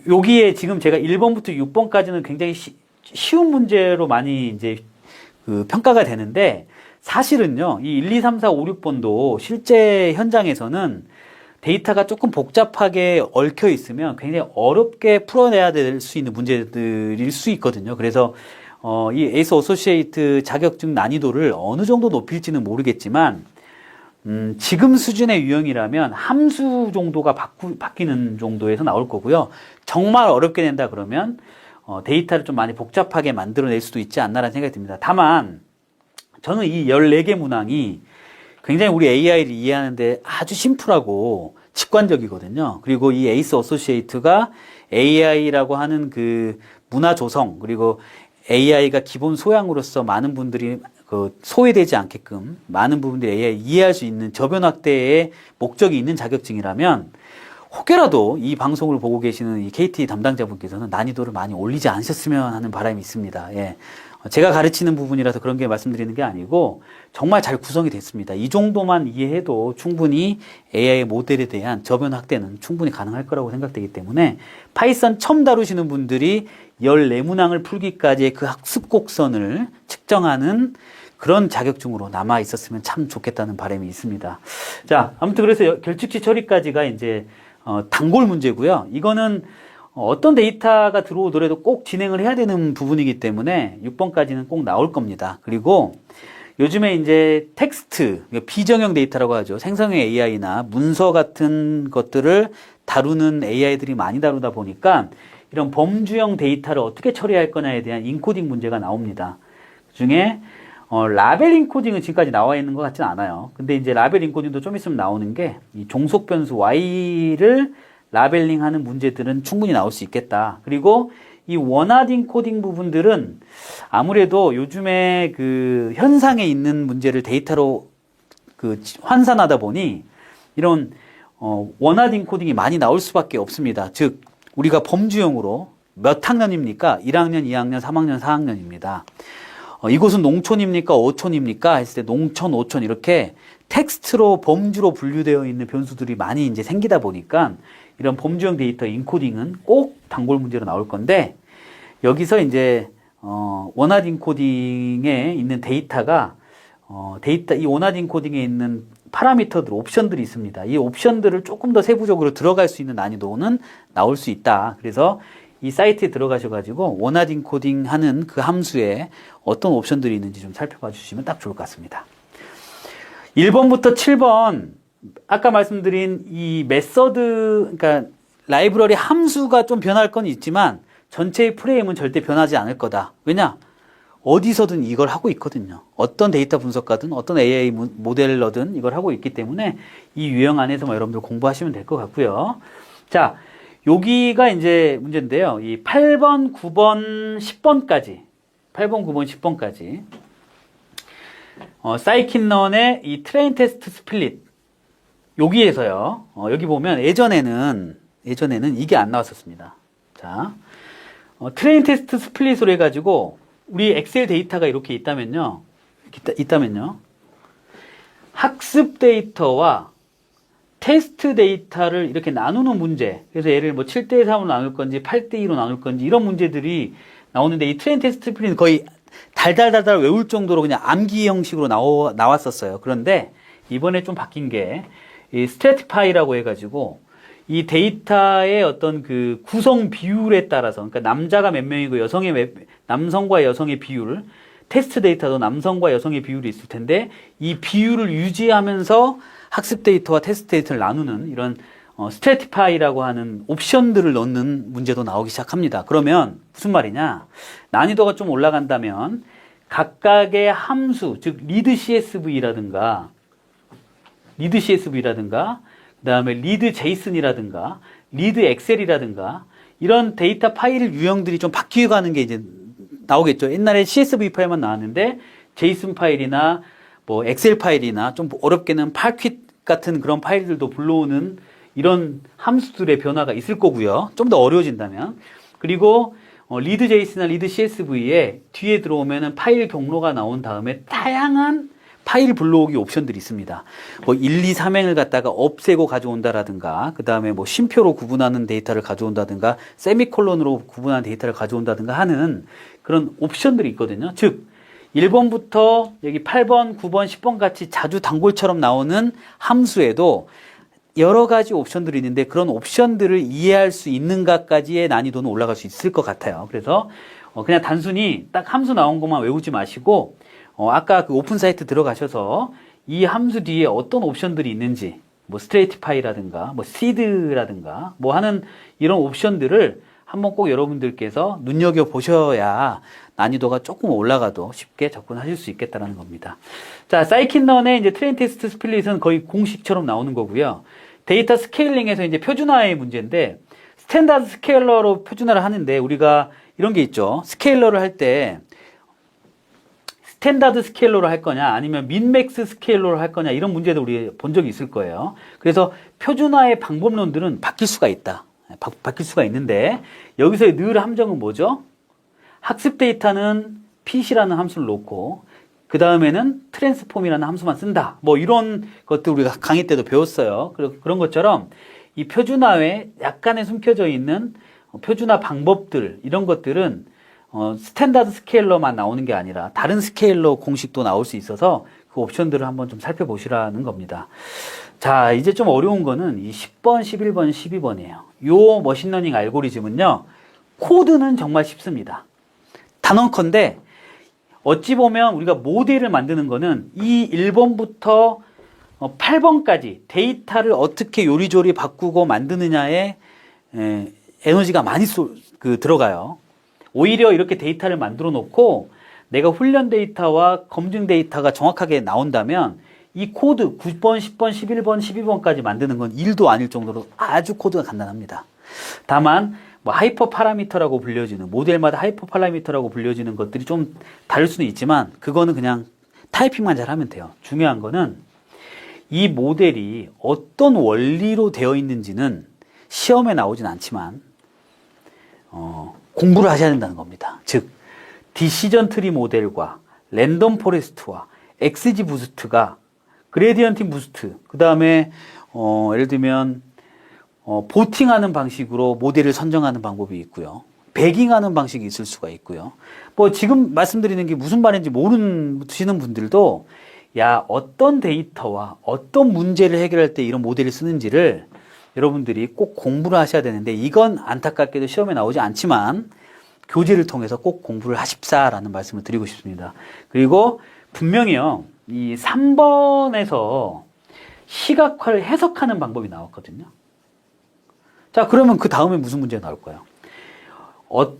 여기에 지금 제가 1번부터 6번까지는 굉장히 쉬운 문제로 많이 이제 평가가 되는데 사실은요, 이 1, 2, 3, 4, 5, 6번도 실제 현장에서는 데이터가 조금 복잡하게 얽혀 있으면 굉장히 어렵게 풀어내야 될 수 있는 문제들일 수 있거든요. 그래서 이 에이스 어소시에이트 자격증 난이도를 어느 정도 높일지는 모르겠지만 지금 수준의 유형이라면 함수 정도가 바뀌는 정도에서 나올 거고요. 정말 어렵게 낸다 그러면 데이터를 좀 많이 복잡하게 만들어낼 수도 있지 않나라는 생각이 듭니다. 다만 저는 이 14개 문항이 굉장히 우리 AI를 이해하는데 아주 심플하고 직관적이거든요. 그리고 이 에이스 어소시에이트가 AI라고 하는 그 문화 조성 그리고 AI가 기본 소양으로서 많은 분들이 소외되지 않게끔 많은 부분들이 AI 이해할 수 있는 저변 확대의 목적이 있는 자격증이라면 혹여라도 이 방송을 보고 계시는 이 KT 담당자분께서는 난이도를 많이 올리지 않으셨으면 하는 바람이 있습니다. 예. 제가 가르치는 부분이라서 그런 게 말씀드리는 게 아니고 정말 잘 구성이 됐습니다. 이 정도만 이해해도 충분히 AI 모델에 대한 저변 확대는 충분히 가능할 거라고 생각되기 때문에 파이썬 처음 다루시는 분들이 14문항을 풀기까지의 그 학습 곡선을 측정하는 그런 자격증으로 남아 있었으면 참 좋겠다는 바람이 있습니다. 자, 아무튼 그래서 결측시 처리까지가 이제 단골 문제고요. 이거는 어떤 데이터가 들어오더라도 꼭 진행을 해야 되는 부분이기 때문에 6번까지는 꼭 나올 겁니다. 그리고 요즘에 이제 텍스트, 비정형 데이터라고 하죠. 생성형 AI나 문서 같은 것들을 다루는 AI들이 많이 다루다 보니까 이런 범주형 데이터를 어떻게 처리할 거냐에 대한 인코딩 문제가 나옵니다. 그중에 라벨 인코딩은 지금까지 나와 있는 것 같지는 않아요. 근데 이제 라벨 인코딩도 좀 있으면 나오는 게 이 종속 변수 Y를 라벨링하는 문제들은 충분히 나올 수 있겠다. 그리고 이 원하드 인코딩 부분들은 아무래도 요즘에 그 현상에 있는 문제를 데이터로 그 환산하다 보니 이런 원하드 인코딩이 많이 나올 수밖에 없습니다. 즉 우리가 범주형으로 몇 학년입니까? 1학년, 2학년, 3학년, 4학년입니다. 이곳은 농촌입니까? 어촌입니까? 했을 때 농촌, 어촌 이렇게 텍스트로 범주로 분류되어 있는 변수들이 많이 이제 생기다 보니까 이런 범주형 데이터 인코딩은 꼭 단골 문제로 나올 건데 여기서 이제 원하드 인코딩에 있는 데이터가 이 원하드 인코딩에 있는 파라미터들, 옵션들이 있습니다. 이 옵션들을 조금 더 세부적으로 들어갈 수 있는 난이도는 나올 수 있다. 그래서 이 사이트에 들어가셔가지고 원하드 인코딩 하는 그 함수에 어떤 옵션들이 있는지 좀 살펴봐 주시면 딱 좋을 것 같습니다. 1번부터 7번 아까 말씀드린 이 메서드, 그러니까 라이브러리 함수가 좀 변할 건 있지만 전체의 프레임은 절대 변하지 않을 거다. 왜냐? 어디서든 이걸 하고 있거든요. 어떤 데이터 분석가든 어떤 AI 모델러든 이걸 하고 있기 때문에 이 유형 안에서 여러분들 공부하시면 될 것 같고요. 자, 여기가 이제 문제인데요. 이 8번, 9번, 10번까지 8번, 9번, 10번까지 사이킨런의 이 트레인 테스트 스플릿 여기에서요. 여기 보면 예전에는 이게 안 나왔었습니다. 자, 트레인 테스트 스플릿으로 해가지고 우리 엑셀 데이터가 이렇게 있다면요. 학습 데이터와 테스트 데이터를 이렇게 나누는 문제. 그래서 얘를 뭐 7대 3으로 나눌 건지 8대 2로 나눌 건지 이런 문제들이 나오는데 이 트레인 테스트 스플릿은 거의 달달달달 외울 정도로 그냥 암기 형식으로 나왔었어요. 그런데 이번에 좀 바뀐 게 이 스트래티파이라고 해가지고 이 데이터의 어떤 그 구성 비율에 따라서, 그러니까 남자가 몇 명이고 남성과 여성의 비율, 테스트 데이터도 남성과 여성의 비율이 있을 텐데 이 비율을 유지하면서 학습 데이터와 테스트 데이터를 나누는 이런 스트래티파이라고 하는 옵션들을 넣는 문제도 나오기 시작합니다. 그러면 무슨 말이냐? 난이도가 좀 올라간다면 각각의 함수, 즉 리드 CSV라든가 그 다음에 리드 제이슨이라든가 리드 엑셀이라든가 이런 데이터 파일 유형들이 좀 바뀌어가는 게 이제 나오겠죠. 옛날에 CSV 파일만 나왔는데 제이슨 파일이나 뭐 엑셀 파일이나 좀 어렵게는 팔퀴 같은 그런 파일들도 불러오는 이런 함수들의 변화가 있을 거고요. 좀 더 어려워진다면. 그리고 리드 제이슨이나 리드 CSV에 뒤에 들어오면은 파일 경로가 나온 다음에 다양한 파일 불러오기 옵션들이 있습니다. 뭐 1, 2, 3행을 갖다가 없애고 가져온다라든가, 그 다음에 뭐 쉼표로 구분하는 데이터를 가져온다든가, 세미콜론으로 구분하는 데이터를 가져온다든가 하는 그런 옵션들이 있거든요. 즉, 1번부터 여기 8번, 9번, 10번 같이 자주 단골처럼 나오는 함수에도 여러 가지 옵션들이 있는데 그런 옵션들을 이해할 수 있는가까지의 난이도는 올라갈 수 있을 것 같아요. 그래서 그냥 단순히 딱 함수 나온 것만 외우지 마시고 아까 그 오픈 사이트 들어가셔서 이 함수 뒤에 어떤 옵션들이 있는지, 뭐 스트레이티파이라든가 뭐 시드라든가 뭐 하는 이런 옵션들을 한번 꼭 여러분들께서 눈여겨 보셔야 난이도가 조금 올라가도 쉽게 접근하실 수 있겠다는 겁니다. 자, 사이킨런의 이제 트레인 테스트 스플릿은 거의 공식처럼 나오는 거고요. 데이터 스케일링에서 이제 표준화의 문제인데 스탠다드 스케일러로 표준화를 하는데 우리가 이런 게 있죠. 스케일러를 할 때 스탠다드 스케일러로 할 거냐 아니면 민맥스 스케일러로 할 거냐 이런 문제도 우리 본 적이 있을 거예요. 그래서 표준화의 방법론들은 바뀔 수가 있다. 바뀔 수가 있는데 여기서의 늘 함정은 뭐죠? 학습 데이터는 PC라는 함수를 놓고 그 다음에는 트랜스폼이라는 함수만 쓴다. 뭐 이런 것들 우리가 강의 때도 배웠어요. 그런 것처럼 이 표준화에 약간의 숨겨져 있는 표준화 방법들 이런 것들은 스탠다드 스케일러만 나오는 게 아니라 다른 스케일러 공식도 나올 수 있어서 그 옵션들을 한번 좀 살펴보시라는 겁니다. 자, 이제 좀 어려운 거는 이 10번, 11번, 12번이에요. 요 머신러닝 알고리즘은요, 코드는 정말 쉽습니다. 단언컨대 어찌 보면 우리가 모델을 만드는 거는 이 1번부터 8번까지 데이터를 어떻게 요리조리 바꾸고 만드느냐에 에너지가 많이 들어가요. 오히려 이렇게 데이터를 만들어 놓고 내가 훈련 데이터와 검증 데이터가 정확하게 나온다면 이 코드 9번, 10번, 11번, 12번까지 만드는 건 일도 아닐 정도로 아주 코드가 간단합니다. 다만 뭐 하이퍼 파라미터라고 불려지는, 모델마다 하이퍼 파라미터라고 불려지는 것들이 좀 다를 수는 있지만 그거는 그냥 타이핑만 잘하면 돼요. 중요한 거는 이 모델이 어떤 원리로 되어 있는지는 시험에 나오진 않지만 공부를 하셔야 된다는 겁니다. 즉 디시전 트리 모델과 랜덤 포레스트와 XG 부스트가 그레디언트 부스트, 그 다음에 예를 들면 보팅하는 방식으로 모델을 선정하는 방법이 있고요. 배깅하는 방식이 있을 수가 있고요. 뭐 지금 말씀드리는 게 무슨 말인지 모르시는 분들도 야, 어떤 데이터와 어떤 문제를 해결할 때 이런 모델을 쓰는지를 여러분들이 꼭 공부를 하셔야 되는데, 이건 안타깝게도 시험에 나오지 않지만 교재를 통해서 꼭 공부를 하십사라는 말씀을 드리고 싶습니다. 그리고 분명히요, 이 3번에서 시각화를 해석하는 방법이 나왔거든요. 자, 그러면 그 다음에 무슨 문제가 나올까요?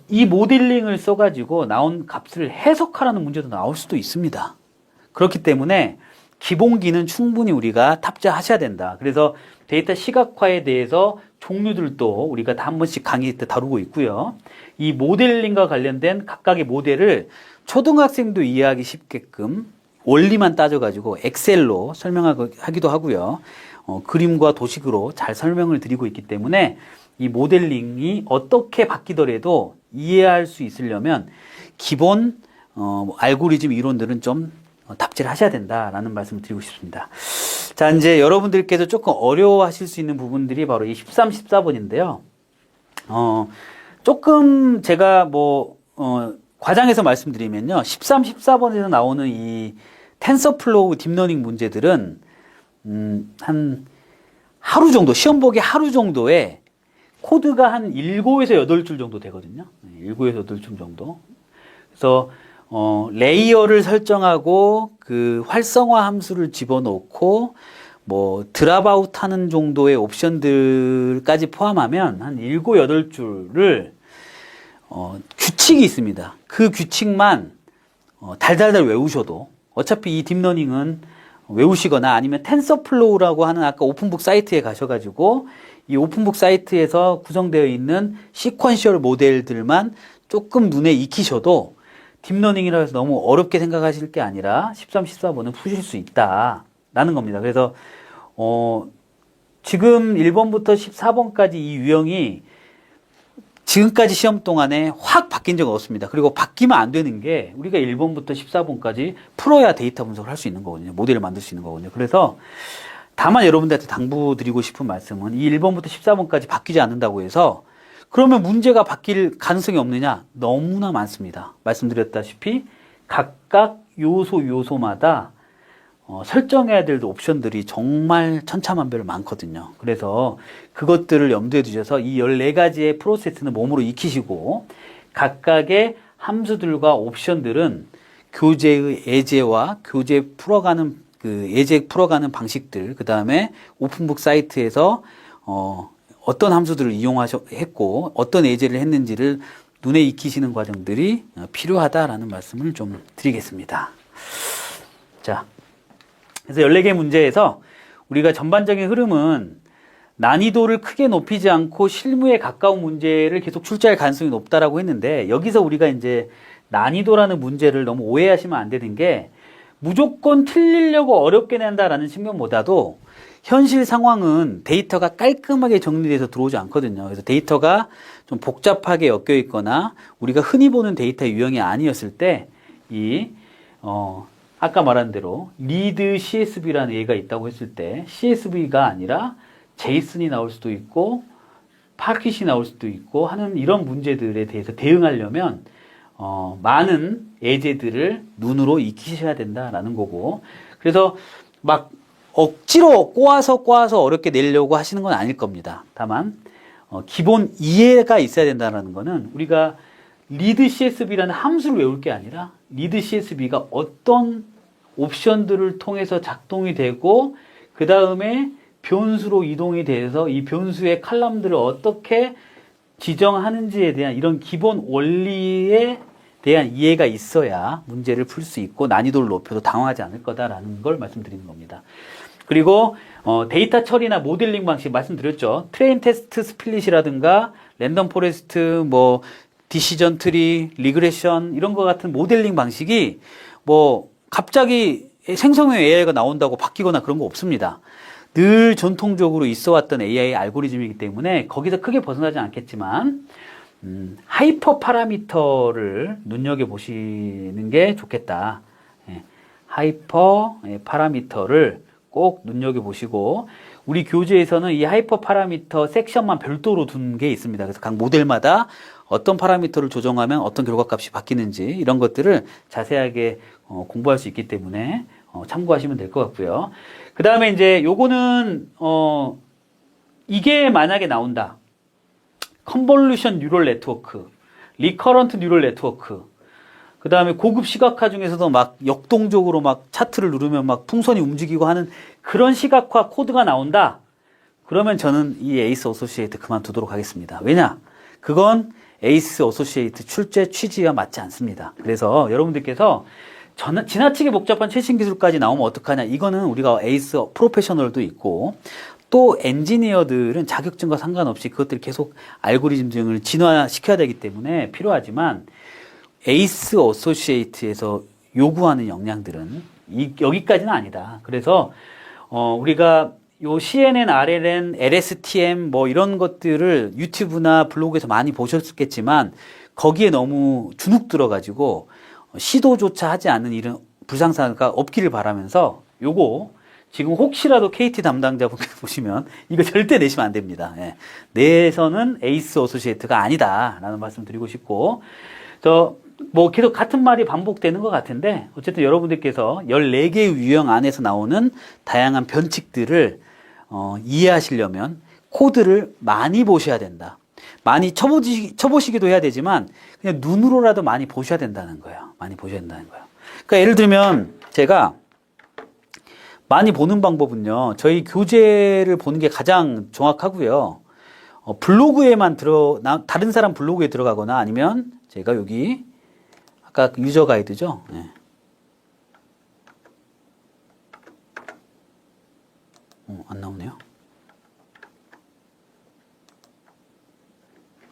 이 모델링을 써가지고 나온 값을 해석하라는 문제도 나올 수도 있습니다. 그렇기 때문에 기본기는 충분히 우리가 탑재하셔야 된다. 그래서 데이터 시각화에 대해서 종류들도 우리가 다 한 번씩 강의 때 다루고 있고요. 이 모델링과 관련된 각각의 모델을 초등학생도 이해하기 쉽게끔 원리만 따져가지고 엑셀로 설명하기도 하고요. 그림과 도식으로 잘 설명을 드리고 있기 때문에 이 모델링이 어떻게 바뀌더라도 이해할 수 있으려면 기본 알고리즘 이론들은 좀 탑재를 하셔야 된다라는 말씀을 드리고 싶습니다. 자, 이제 여러분들께서 조금 어려워하실 수 있는 부분들이 바로 이 13, 14번인데요. 조금 제가 과장해서 말씀드리면요. 13, 14번에서 나오는 이 텐서플로우 딥러닝 문제들은, 한 하루 정도, 시험 보기 하루 정도에 코드가 한 7에서 8줄 정도 되거든요. 7에서 8줄 정도. 그래서 레이어를 설정하고 그 활성화 함수를 집어넣고 뭐 드랍아웃 하는 정도의 옵션들까지 포함하면 한 7, 8줄을 규칙이 있습니다. 그 규칙만 달달달 외우셔도, 어차피 이 딥러닝은 외우시거나 아니면 텐서플로우라고 하는 아까 오픈북 사이트에 가셔가지고 이 오픈북 사이트에서 구성되어 있는 시퀀셜 모델들만 조금 눈에 익히셔도 딥러닝이라 해서 너무 어렵게 생각하실 게 아니라 13, 14번은 푸실 수 있다라는 겁니다. 그래서 지금 1번부터 14번까지 이 유형이 지금까지 시험 동안에 확 바뀐 적은 없습니다. 그리고 바뀌면 안 되는 게 우리가 1번부터 14번까지 풀어야 데이터 분석을 할 수 있는 거거든요. 모델을 만들 수 있는 거거든요. 그래서 다만 여러분들한테 당부드리고 싶은 말씀은 이 1번부터 14번까지 바뀌지 않는다고 해서 그러면 문제가 바뀔 가능성이 없느냐? 너무나 많습니다. 말씀드렸다시피 각각 요소마다 설정해야 될 옵션들이 정말 천차만별 많거든요. 그래서 그것들을 염두에 두셔서 이 14가지의 프로세스는 몸으로 익히시고 각각의 함수들과 옵션들은 교재의 예제와 교재 풀어가는 예제 풀어가는 방식들, 그 다음에 오픈북 사이트에서 어떤 함수들을 이용했고 어떤 예제를 했는지를 눈에 익히시는 과정들이 필요하다라는 말씀을 좀 드리겠습니다. 자, 그래서 14개 문제에서 우리가 전반적인 흐름은 난이도를 크게 높이지 않고 실무에 가까운 문제를 계속 출제할 가능성이 높다라고 했는데, 여기서 우리가 이제 난이도라는 문제를 너무 오해하시면 안 되는 게, 무조건 틀리려고 어렵게 낸다라는 측면보다도 현실 상황은 데이터가 깔끔하게 정리돼서 들어오지 않거든요. 그래서 데이터가 좀 복잡하게 엮여 있거나 우리가 흔히 보는 데이터 유형이 아니었을 때 아까 말한 대로 리드 CSV라는 예가 있다고 했을 때 CSV가 아니라 제이슨이 나올 수도 있고 파킷이 나올 수도 있고 하는 이런 문제들에 대해서 대응하려면 많은 예제들을 눈으로 익히셔야 된다라는 거고. 그래서 막 억지로 꼬아서 어렵게 내려고 하시는 건 아닐 겁니다. 다만 기본 이해가 있어야 된다는 거는 우리가 리드 CSV라는 함수를 외울 게 아니라 리드 CSV가 어떤 옵션들을 통해서 작동이 되고 그 다음에 변수로 이동이 돼서 이 변수의 칼럼들을 어떻게 지정하는지에 대한 이런 기본 원리에 대한 이해가 있어야 문제를 풀 수 있고 난이도를 높여도 당황하지 않을 거다라는 걸 말씀드리는 겁니다. 그리고 데이터 처리나 모델링 방식 말씀드렸죠. 트레인 테스트 스플릿이라든가 랜덤 포레스트, 뭐 디시전 트리, 리그레션 이런 거 같은 모델링 방식이 뭐 갑자기 생성형 AI가 나온다고 바뀌거나 그런 거 없습니다. 늘 전통적으로 있어 왔던 AI 알고리즘이기 때문에 거기서 크게 벗어나지 않겠지만 하이퍼 파라미터를 눈여겨보시는 게 좋겠다. 하이퍼 파라미터를 꼭 눈여겨보시고 우리 교재에서는 이 하이퍼 파라미터 섹션만 별도로 둔 게 있습니다. 그래서 각 모델마다 어떤 파라미터를 조정하면 어떤 결과값이 바뀌는지 이런 것들을 자세하게 공부할 수 있기 때문에 참고하시면 될 것 같고요. 그 다음에 이제 요거는 이게 만약에 나온다. 컨볼루션 뉴럴 네트워크, 리커런트 뉴럴 네트워크, 그 다음에 고급 시각화 중에서도 막 역동적으로 막 차트를 누르면 막 풍선이 움직이고 하는 그런 시각화 코드가 나온다. 그러면 저는 이 에이스 어소시에이트 그만두도록 하겠습니다. 왜냐? 그건 에이스 어소시에이트 출제 취지와 맞지 않습니다. 그래서 여러분들께서 지나치게 복잡한 최신 기술까지 나오면 어떡하냐. 이거는 우리가 에이스 프로페셔널도 있고 또 엔지니어들은 자격증과 상관없이 그것들을 계속 알고리즘 등을 진화시켜야 되기 때문에 필요하지만 에이스 어소시에이트에서 요구하는 역량들은 여기까지는 아니다. 그래서 우리가 요 CNN, RLN, LSTM 뭐 이런 것들을 유튜브나 블로그에서 많이 보셨겠지만 거기에 너무 주눅 들어가지고 시도조차 하지 않는 이런 불상사가 없기를 바라면서 요거 지금 혹시라도 KT 담당자분들 보시면 이거 절대 내시면 안 됩니다. 예. 내에서는 에이스 어소시에이트가 아니다라는 말씀 드리고 싶고 뭐 계속 같은 말이 반복되는 것 같은데 어쨌든 여러분들께서 14개의 유형 안에서 나오는 다양한 변칙들을 이해하시려면 코드를 많이 보셔야 된다. 많이 쳐보시기도 해야 되지만 그냥 눈으로라도 많이 보셔야 된다는 거예요. 많이 보셔야 된다는 거예요. 그러니까 예를 들면 제가 많이 보는 방법은요. 저희 교재를 보는 게 가장 정확하고요. 블로그에만 다른 사람 블로그에 들어가거나 아니면 제가 여기 아까 유저 가이드죠. 네. 안 나오네요.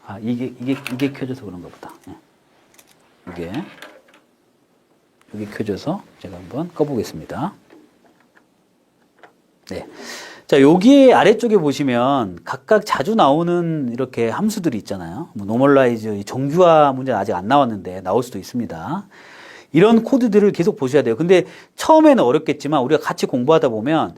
아, 이게 켜져서 그런가 보다. 네. 여기 켜져서 제가 한번 꺼보겠습니다. 네. 자, 여기 아래쪽에 보시면 각각 자주 나오는 이렇게 함수들이 있잖아요. 뭐 노멀라이즈, 정규화 문제는 아직 안 나왔는데 나올 수도 있습니다. 이런 코드들을 계속 보셔야 돼요. 근데 처음에는 어렵겠지만 우리가 같이 공부하다 보면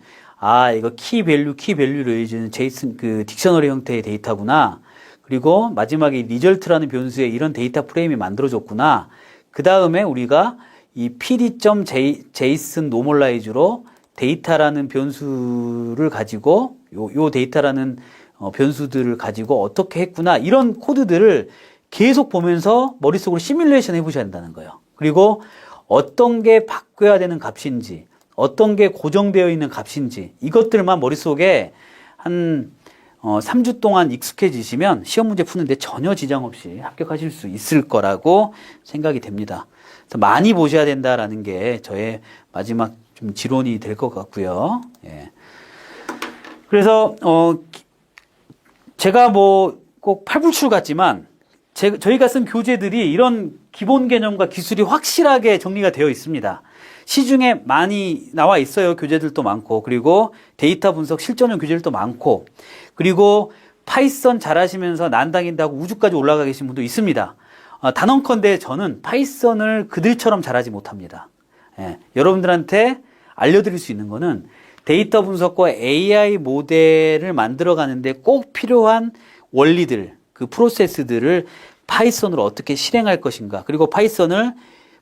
이거 키밸류 레이즈는 제이슨 딕셔너리 형태의 데이터구나. 그리고 마지막에 리절트라는 변수에 이런 데이터 프레임이 만들어졌구나. 그 다음에 우리가 이 pd.json 노멀라이즈로 데이터라는 변수를 가지고 요 데이터라는 변수들을 가지고 어떻게 했구나. 이런 코드들을 계속 보면서 머릿속으로 시뮬레이션 해보셔야 한다는 거예요. 그리고 어떤 게 바뀌어야 되는 값인지, 어떤 게 고정되어 있는 값인지 이것들만 머릿속에 한 3주 동안 익숙해지시면 시험 문제 푸는데 전혀 지장 없이 합격하실 수 있을 거라고 생각이 됩니다. 그래서 많이 보셔야 된다라는 게 저의 마지막 좀 지론이 될 것 같고요. 예. 그래서 제가 뭐 꼭 팔불출 같지만 저희가 쓴 교재들이 이런 기본 개념과 기술이 확실하게 정리가 되어 있습니다. 시중에 많이 나와 있어요. 교재들도 많고 그리고 데이터 분석 실전형 교재들도 많고 그리고 파이썬 잘하시면서 난당인다고 우주까지 올라가 계신 분도 있습니다. 단언컨대 저는 파이썬을 그들처럼 잘하지 못합니다. 예, 여러분들한테 알려드릴 수 있는 거는 데이터 분석과 AI 모델을 만들어 가는데 꼭 필요한 원리들, 그 프로세스들을 파이썬으로 어떻게 실행할 것인가, 그리고 파이썬을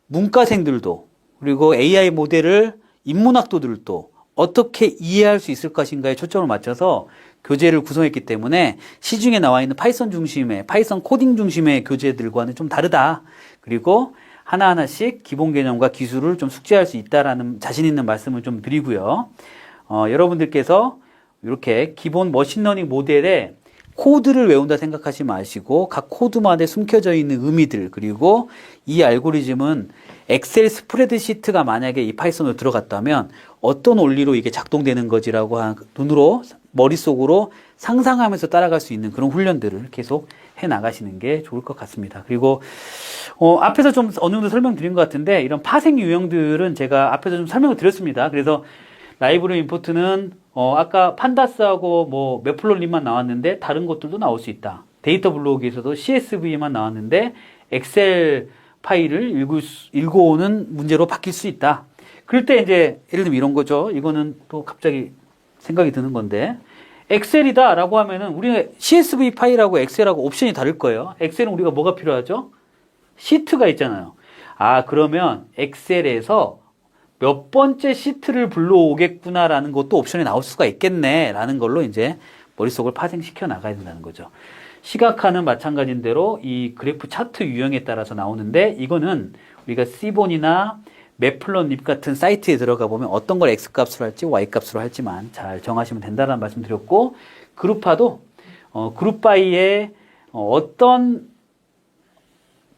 문과생들도, 그리고 AI 모델을 인문학도들도 어떻게 이해할 수 있을 것인가에 초점을 맞춰서 교재를 구성했기 때문에 시중에 나와 있는 파이썬 중심의, 파이썬 코딩 중심의 교재들과는 좀 다르다. 그리고 하나하나씩 기본 개념과 기술을 좀 숙지할 수 있다라는 자신 있는 말씀을 좀 드리고요. 여러분들께서 이렇게 기본 머신러닝 모델에 코드를 외운다 생각하지 마시고 각 코드만에 숨겨져 있는 의미들, 그리고 이 알고리즘은 엑셀 스프레드시트가 만약에 이 파이썬으로 들어갔다면 어떤 원리로 이게 작동되는 거지라고 눈으로 머릿속으로 상상하면서 따라갈 수 있는 그런 훈련들을 계속 해 나가시는 게 좋을 것 같습니다. 그리고 앞에서 좀 어느 정도 설명드린 것 같은데 이런 파생 유형들은 제가 앞에서 좀 설명을 드렸습니다. 그래서 라이브러리 임포트는 아까 판다스하고 뭐 매플롯립만 나왔는데 다른 것들도 나올 수 있다. 데이터 블록에서도 CSV만 나왔는데 엑셀 파일을 읽어오는 문제로 바뀔 수 있다. 그럴 때 이제 예를 들면 이런 거죠. 이거는 또 갑자기 생각이 드는 건데 엑셀이다 라고 하면은 우리가 CSV 파일하고 엑셀하고 옵션이 다를 거예요. 엑셀은 우리가 뭐가 필요하죠? 시트가 있잖아요. 그러면 엑셀에서 몇 번째 시트를 불러오겠구나라는 것도 옵션에 나올 수가 있겠네 라는 걸로 이제 머릿속을 파생시켜 나가야 된다는 거죠. 시각화는 마찬가지인 대로 이 그래프 차트 유형에 따라서 나오는데 이거는 우리가 시본이나 매플롯립 같은 사이트에 들어가 보면 어떤 걸 X값으로 할지 Y값으로 할지만 잘 정하시면 된다는 말씀 드렸고, 그룹화도 그룹바이에 어떤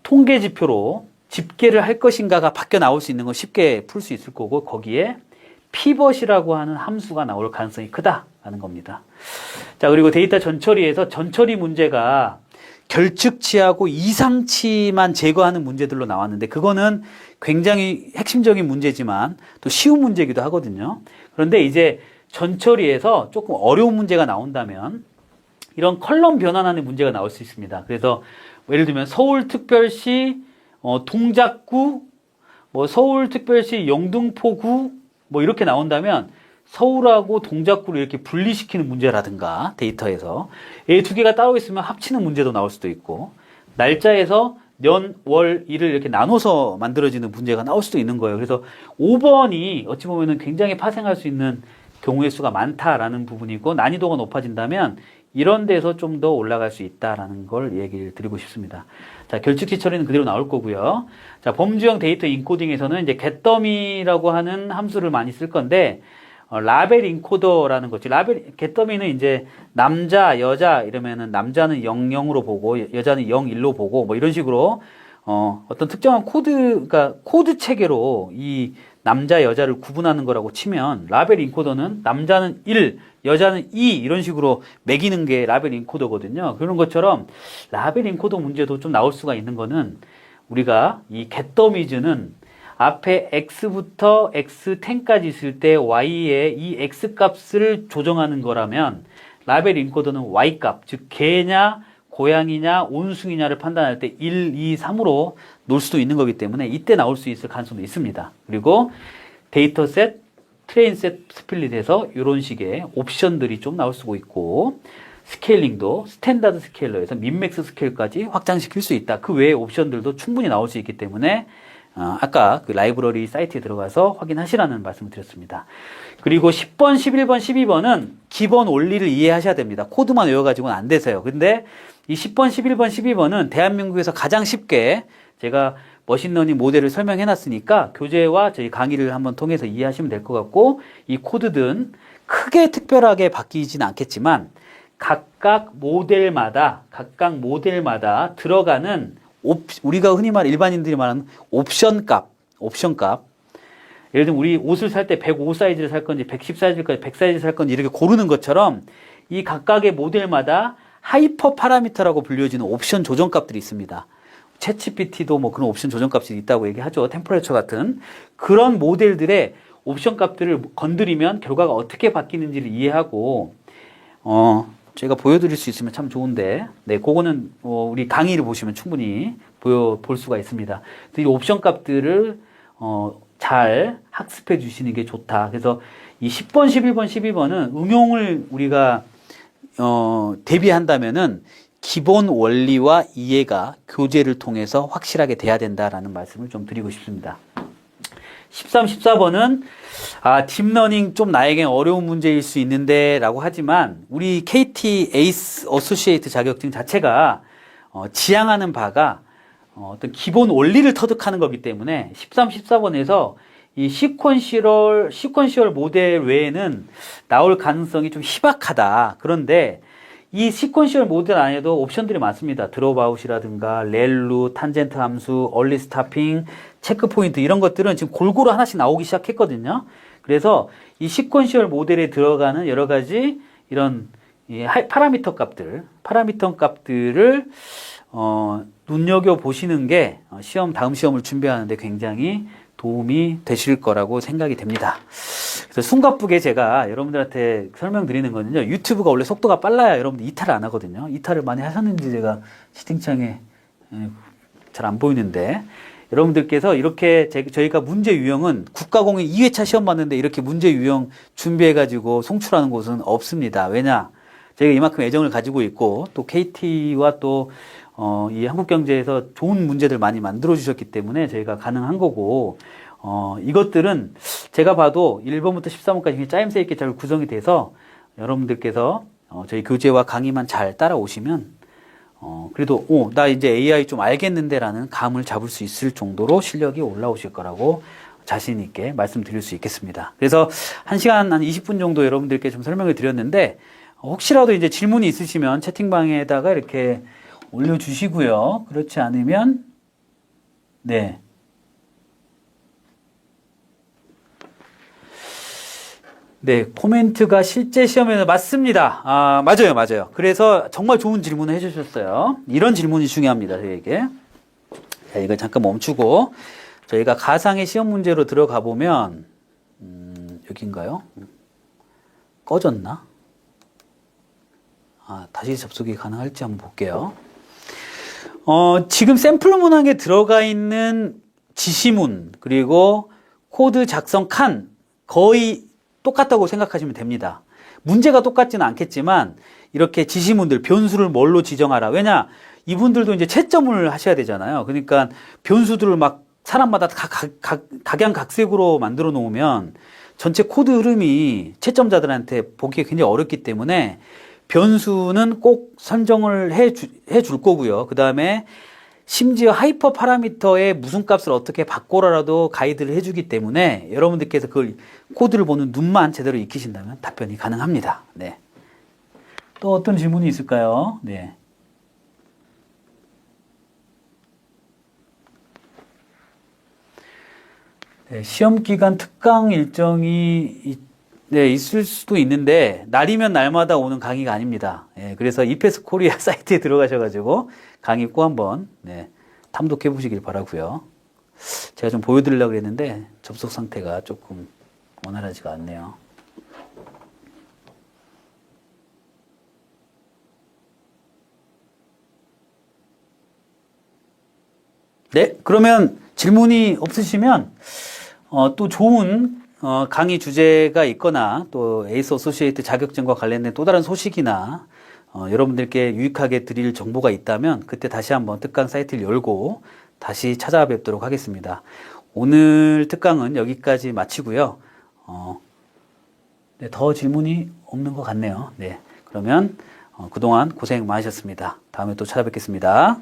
통계 지표로 집계를 할 것인가가 바뀌어 나올 수 있는 건 쉽게 풀 수 있을 거고, 거기에 피벗이라고 하는 함수가 나올 가능성이 크다라는 겁니다. 자, 그리고 데이터 전처리에서 전처리 문제가 결측치하고 이상치만 제거하는 문제들로 나왔는데 그거는 굉장히 핵심적인 문제지만 또 쉬운 문제이기도 하거든요. 그런데 이제 전처리에서 조금 어려운 문제가 나온다면 이런 컬럼 변환하는 문제가 나올 수 있습니다. 그래서 예를 들면 서울특별시 동작구, 서울특별시 영등포구 이렇게 나온다면 서울하고 동작구를 이렇게 분리시키는 문제라든가 데이터에서 이 두 개가 따로 있으면 합치는 문제도 나올 수도 있고, 날짜에서 년, 월, 일을 이렇게 나눠서 만들어지는 문제가 나올 수도 있는 거예요. 그래서 5번이 어찌 보면은 굉장히 파생할 수 있는 경우의 수가 많다라는 부분이고, 난이도가 높아진다면 이런 데서 좀 더 올라갈 수 있다라는 걸 얘기를 드리고 싶습니다. 자, 결측치 처리는 그대로 나올 거고요. 자, 범주형 데이터 인코딩에서는 이제 getDummy라고 하는 함수를 많이 쓸 건데, 라벨 인코더라는 거지. getDummy는 이제 남자, 여자 이러면은 남자는 00으로 보고 여자는 01로 보고 이런 식으로 어떤 특정한 그러니까 코드 체계로 이 남자, 여자를 구분하는 거라고 치면 라벨 인코더는 남자는 1, 여자는 2 이런 식으로 매기는 게 라벨 인코더거든요. 그런 것처럼 라벨 인코더 문제도 좀 나올 수가 있는 거는 우리가 이 getDummies는 앞에 x부터 x10까지 있을 때 y의 이 x값을 조정하는 거라면 라벨 인코더는 y값, 즉 개냐 고양이냐 온숭이냐를 판단할 때 1, 2, 3으로 놓을 수도 있는 거기 때문에 이때 나올 수 있을 가능성도 있습니다. 그리고 데이터셋, 트레인셋 스플릿에서 이런 식의 옵션들이 좀 나올 수가 있고, 스케일링도 스탠다드 스케일러에서 민맥스 스케일까지 확장시킬 수 있다. 그 외의 옵션들도 충분히 나올 수 있기 때문에 아까 그 라이브러리 사이트에 들어가서 확인하시라는 말씀을 드렸습니다. 그리고 10번, 11번, 12번은 기본 원리를 이해하셔야 됩니다. 코드만 외워가지고는 안 되세요. 근데 이 10번, 11번, 12번은 대한민국에서 가장 쉽게 제가 머신러닝 모델을 설명해 놨으니까 교재와 저희 강의를 한번 통해서 이해하시면 될 것 같고, 이 코드든 크게 특별하게 바뀌지는 않겠지만 각각 모델마다 들어가는 우리가 흔히 말하는 일반인들이 말하는 옵션 값. 예를 들면 우리 옷을 살 때 105 사이즈를 살 건지 110 사이즈를 살 건지 100 사이즈를 살 건지 이렇게 고르는 것처럼 이 각각의 모델마다 하이퍼 파라미터라고 불려지는 옵션 조정 값들이 있습니다. 챗GPT도 그런 옵션 조정 값이 있다고 얘기하죠. 템퍼레처 같은 그런 모델들의 옵션 값들을 건드리면 결과가 어떻게 바뀌는지를 이해하고 제가 보여드릴 수 있으면 참 좋은데, 네, 그거는 우리 강의를 보시면 충분히 볼 수가 있습니다. 이 옵션 값들을 잘 학습해 주시는 게 좋다. 그래서 이 10번, 11번, 12번은 응용을 우리가 대비한다면은 기본 원리와 이해가 교재를 통해서 확실하게 돼야 된다라는 말씀을 좀 드리고 싶습니다. 13, 14번은 딥러닝 좀 나에겐 어려운 문제일 수 있는데 라고 하지만 우리 KT 에이스 어소시에이트 자격증 자체가 지향하는 바가 어떤 기본 원리를 터득하는 거기 때문에 13, 14번에서 이 시퀀시얼 모델 외에는 나올 가능성이 좀 희박하다. 그런데 이 시퀀시얼 모델 안에도 옵션들이 많습니다. 드롭아웃이라든가 렐루, 탄젠트 함수, 얼리 스타핑, 체크 포인트 이런 것들은 지금 골고루 하나씩 나오기 시작했거든요. 그래서 이 시퀀시얼 모델에 들어가는 여러 가지 이런 파라미터 값들을 눈여겨 보시는 게 다음 시험을 준비하는데 굉장히 도움이 되실 거라고 생각이 됩니다. 그래서 숨가쁘게 제가 여러분들한테 설명드리는 거는요. 유튜브가 원래 속도가 빨라야 여러분들 이탈을 안 하거든요. 이탈을 많이 하셨는지 제가 채팅창에 잘 안 보이는데 여러분들께서 이렇게 저희가 문제 유형은 국가공인 2회차 시험 봤는데 이렇게 문제 유형 준비해가지고 송출하는 곳은 없습니다. 왜냐? 저희가 이만큼 애정을 가지고 있고 또 KT와 또 이 한국경제에서 좋은 문제들 많이 만들어 주셨기 때문에 저희가 가능한 거고 이것들은 제가 봐도 1번부터 13번까지 굉장히 짜임새 있게 잘 구성이 돼서 여러분들께서 저희 교재와 강의만 잘 따라오시면 그래도 나 이제 AI 좀 알겠는데 라는 감을 잡을 수 있을 정도로 실력이 올라오실 거라고 자신 있게 말씀드릴 수 있겠습니다. 그래서 1시간 한 20분 정도 여러분들께 좀 설명을 드렸는데 혹시라도 이제 질문이 있으시면 채팅방에다가 이렇게 올려주시고요. 그렇지 않으면 네. 네, 코멘트가 실제 시험에서 맞습니다. 맞아요. 그래서 정말 좋은 질문을 해주셨어요. 이런 질문이 중요합니다, 저에게. 자, 이거 잠깐 멈추고 저희가 가상의 시험 문제로 들어가 보면 여긴가요? 꺼졌나? 다시 접속이 가능할지 한번 볼게요. 지금 샘플 문항에 들어가 있는 지시문 그리고 코드 작성 칸 거의 똑같다고 생각하시면 됩니다. 문제가 똑같지는 않겠지만 이렇게 지시문들 변수를 뭘로 지정하라. 왜냐 이분들도 이제 채점을 하셔야 되잖아요. 그러니까 변수들을 막 사람마다 각양각색으로 만들어 놓으면 전체 코드 흐름이 채점자들한테 보기에 굉장히 어렵기 때문에 변수는 꼭 선정을 해 줄 거고요. 그 다음에 심지어 하이퍼 파라미터의 무슨 값을 어떻게 바꿔라라도 가이드를 해주기 때문에 여러분들께서 그 코드를 보는 눈만 제대로 익히신다면 답변이 가능합니다. 네. 또 어떤 질문이 있을까요? 네. 네, 시험 기간 특강 일정이 있을 수도 있는데 날이면 날마다 오는 강의가 아닙니다. 그래서 이페스 코리아 사이트에 들어가셔가지고 강의 꼭 한번 탐독해 보시길 바라고요. 제가 좀 보여드리려고 했는데 접속 상태가 조금 원활하지가 않네요. 네, 그러면 질문이 없으시면 또 좋은 강의 주제가 있거나 또 에이스 어소시에이트 자격증과 관련된 또 다른 소식이나 여러분들께 유익하게 드릴 정보가 있다면 그때 다시 한번 특강 사이트를 열고 다시 찾아뵙도록 하겠습니다. 오늘 특강은 여기까지 마치고요. 네, 더 질문이 없는 것 같네요. 네, 그러면 그동안 고생 많으셨습니다. 다음에 또 찾아뵙겠습니다.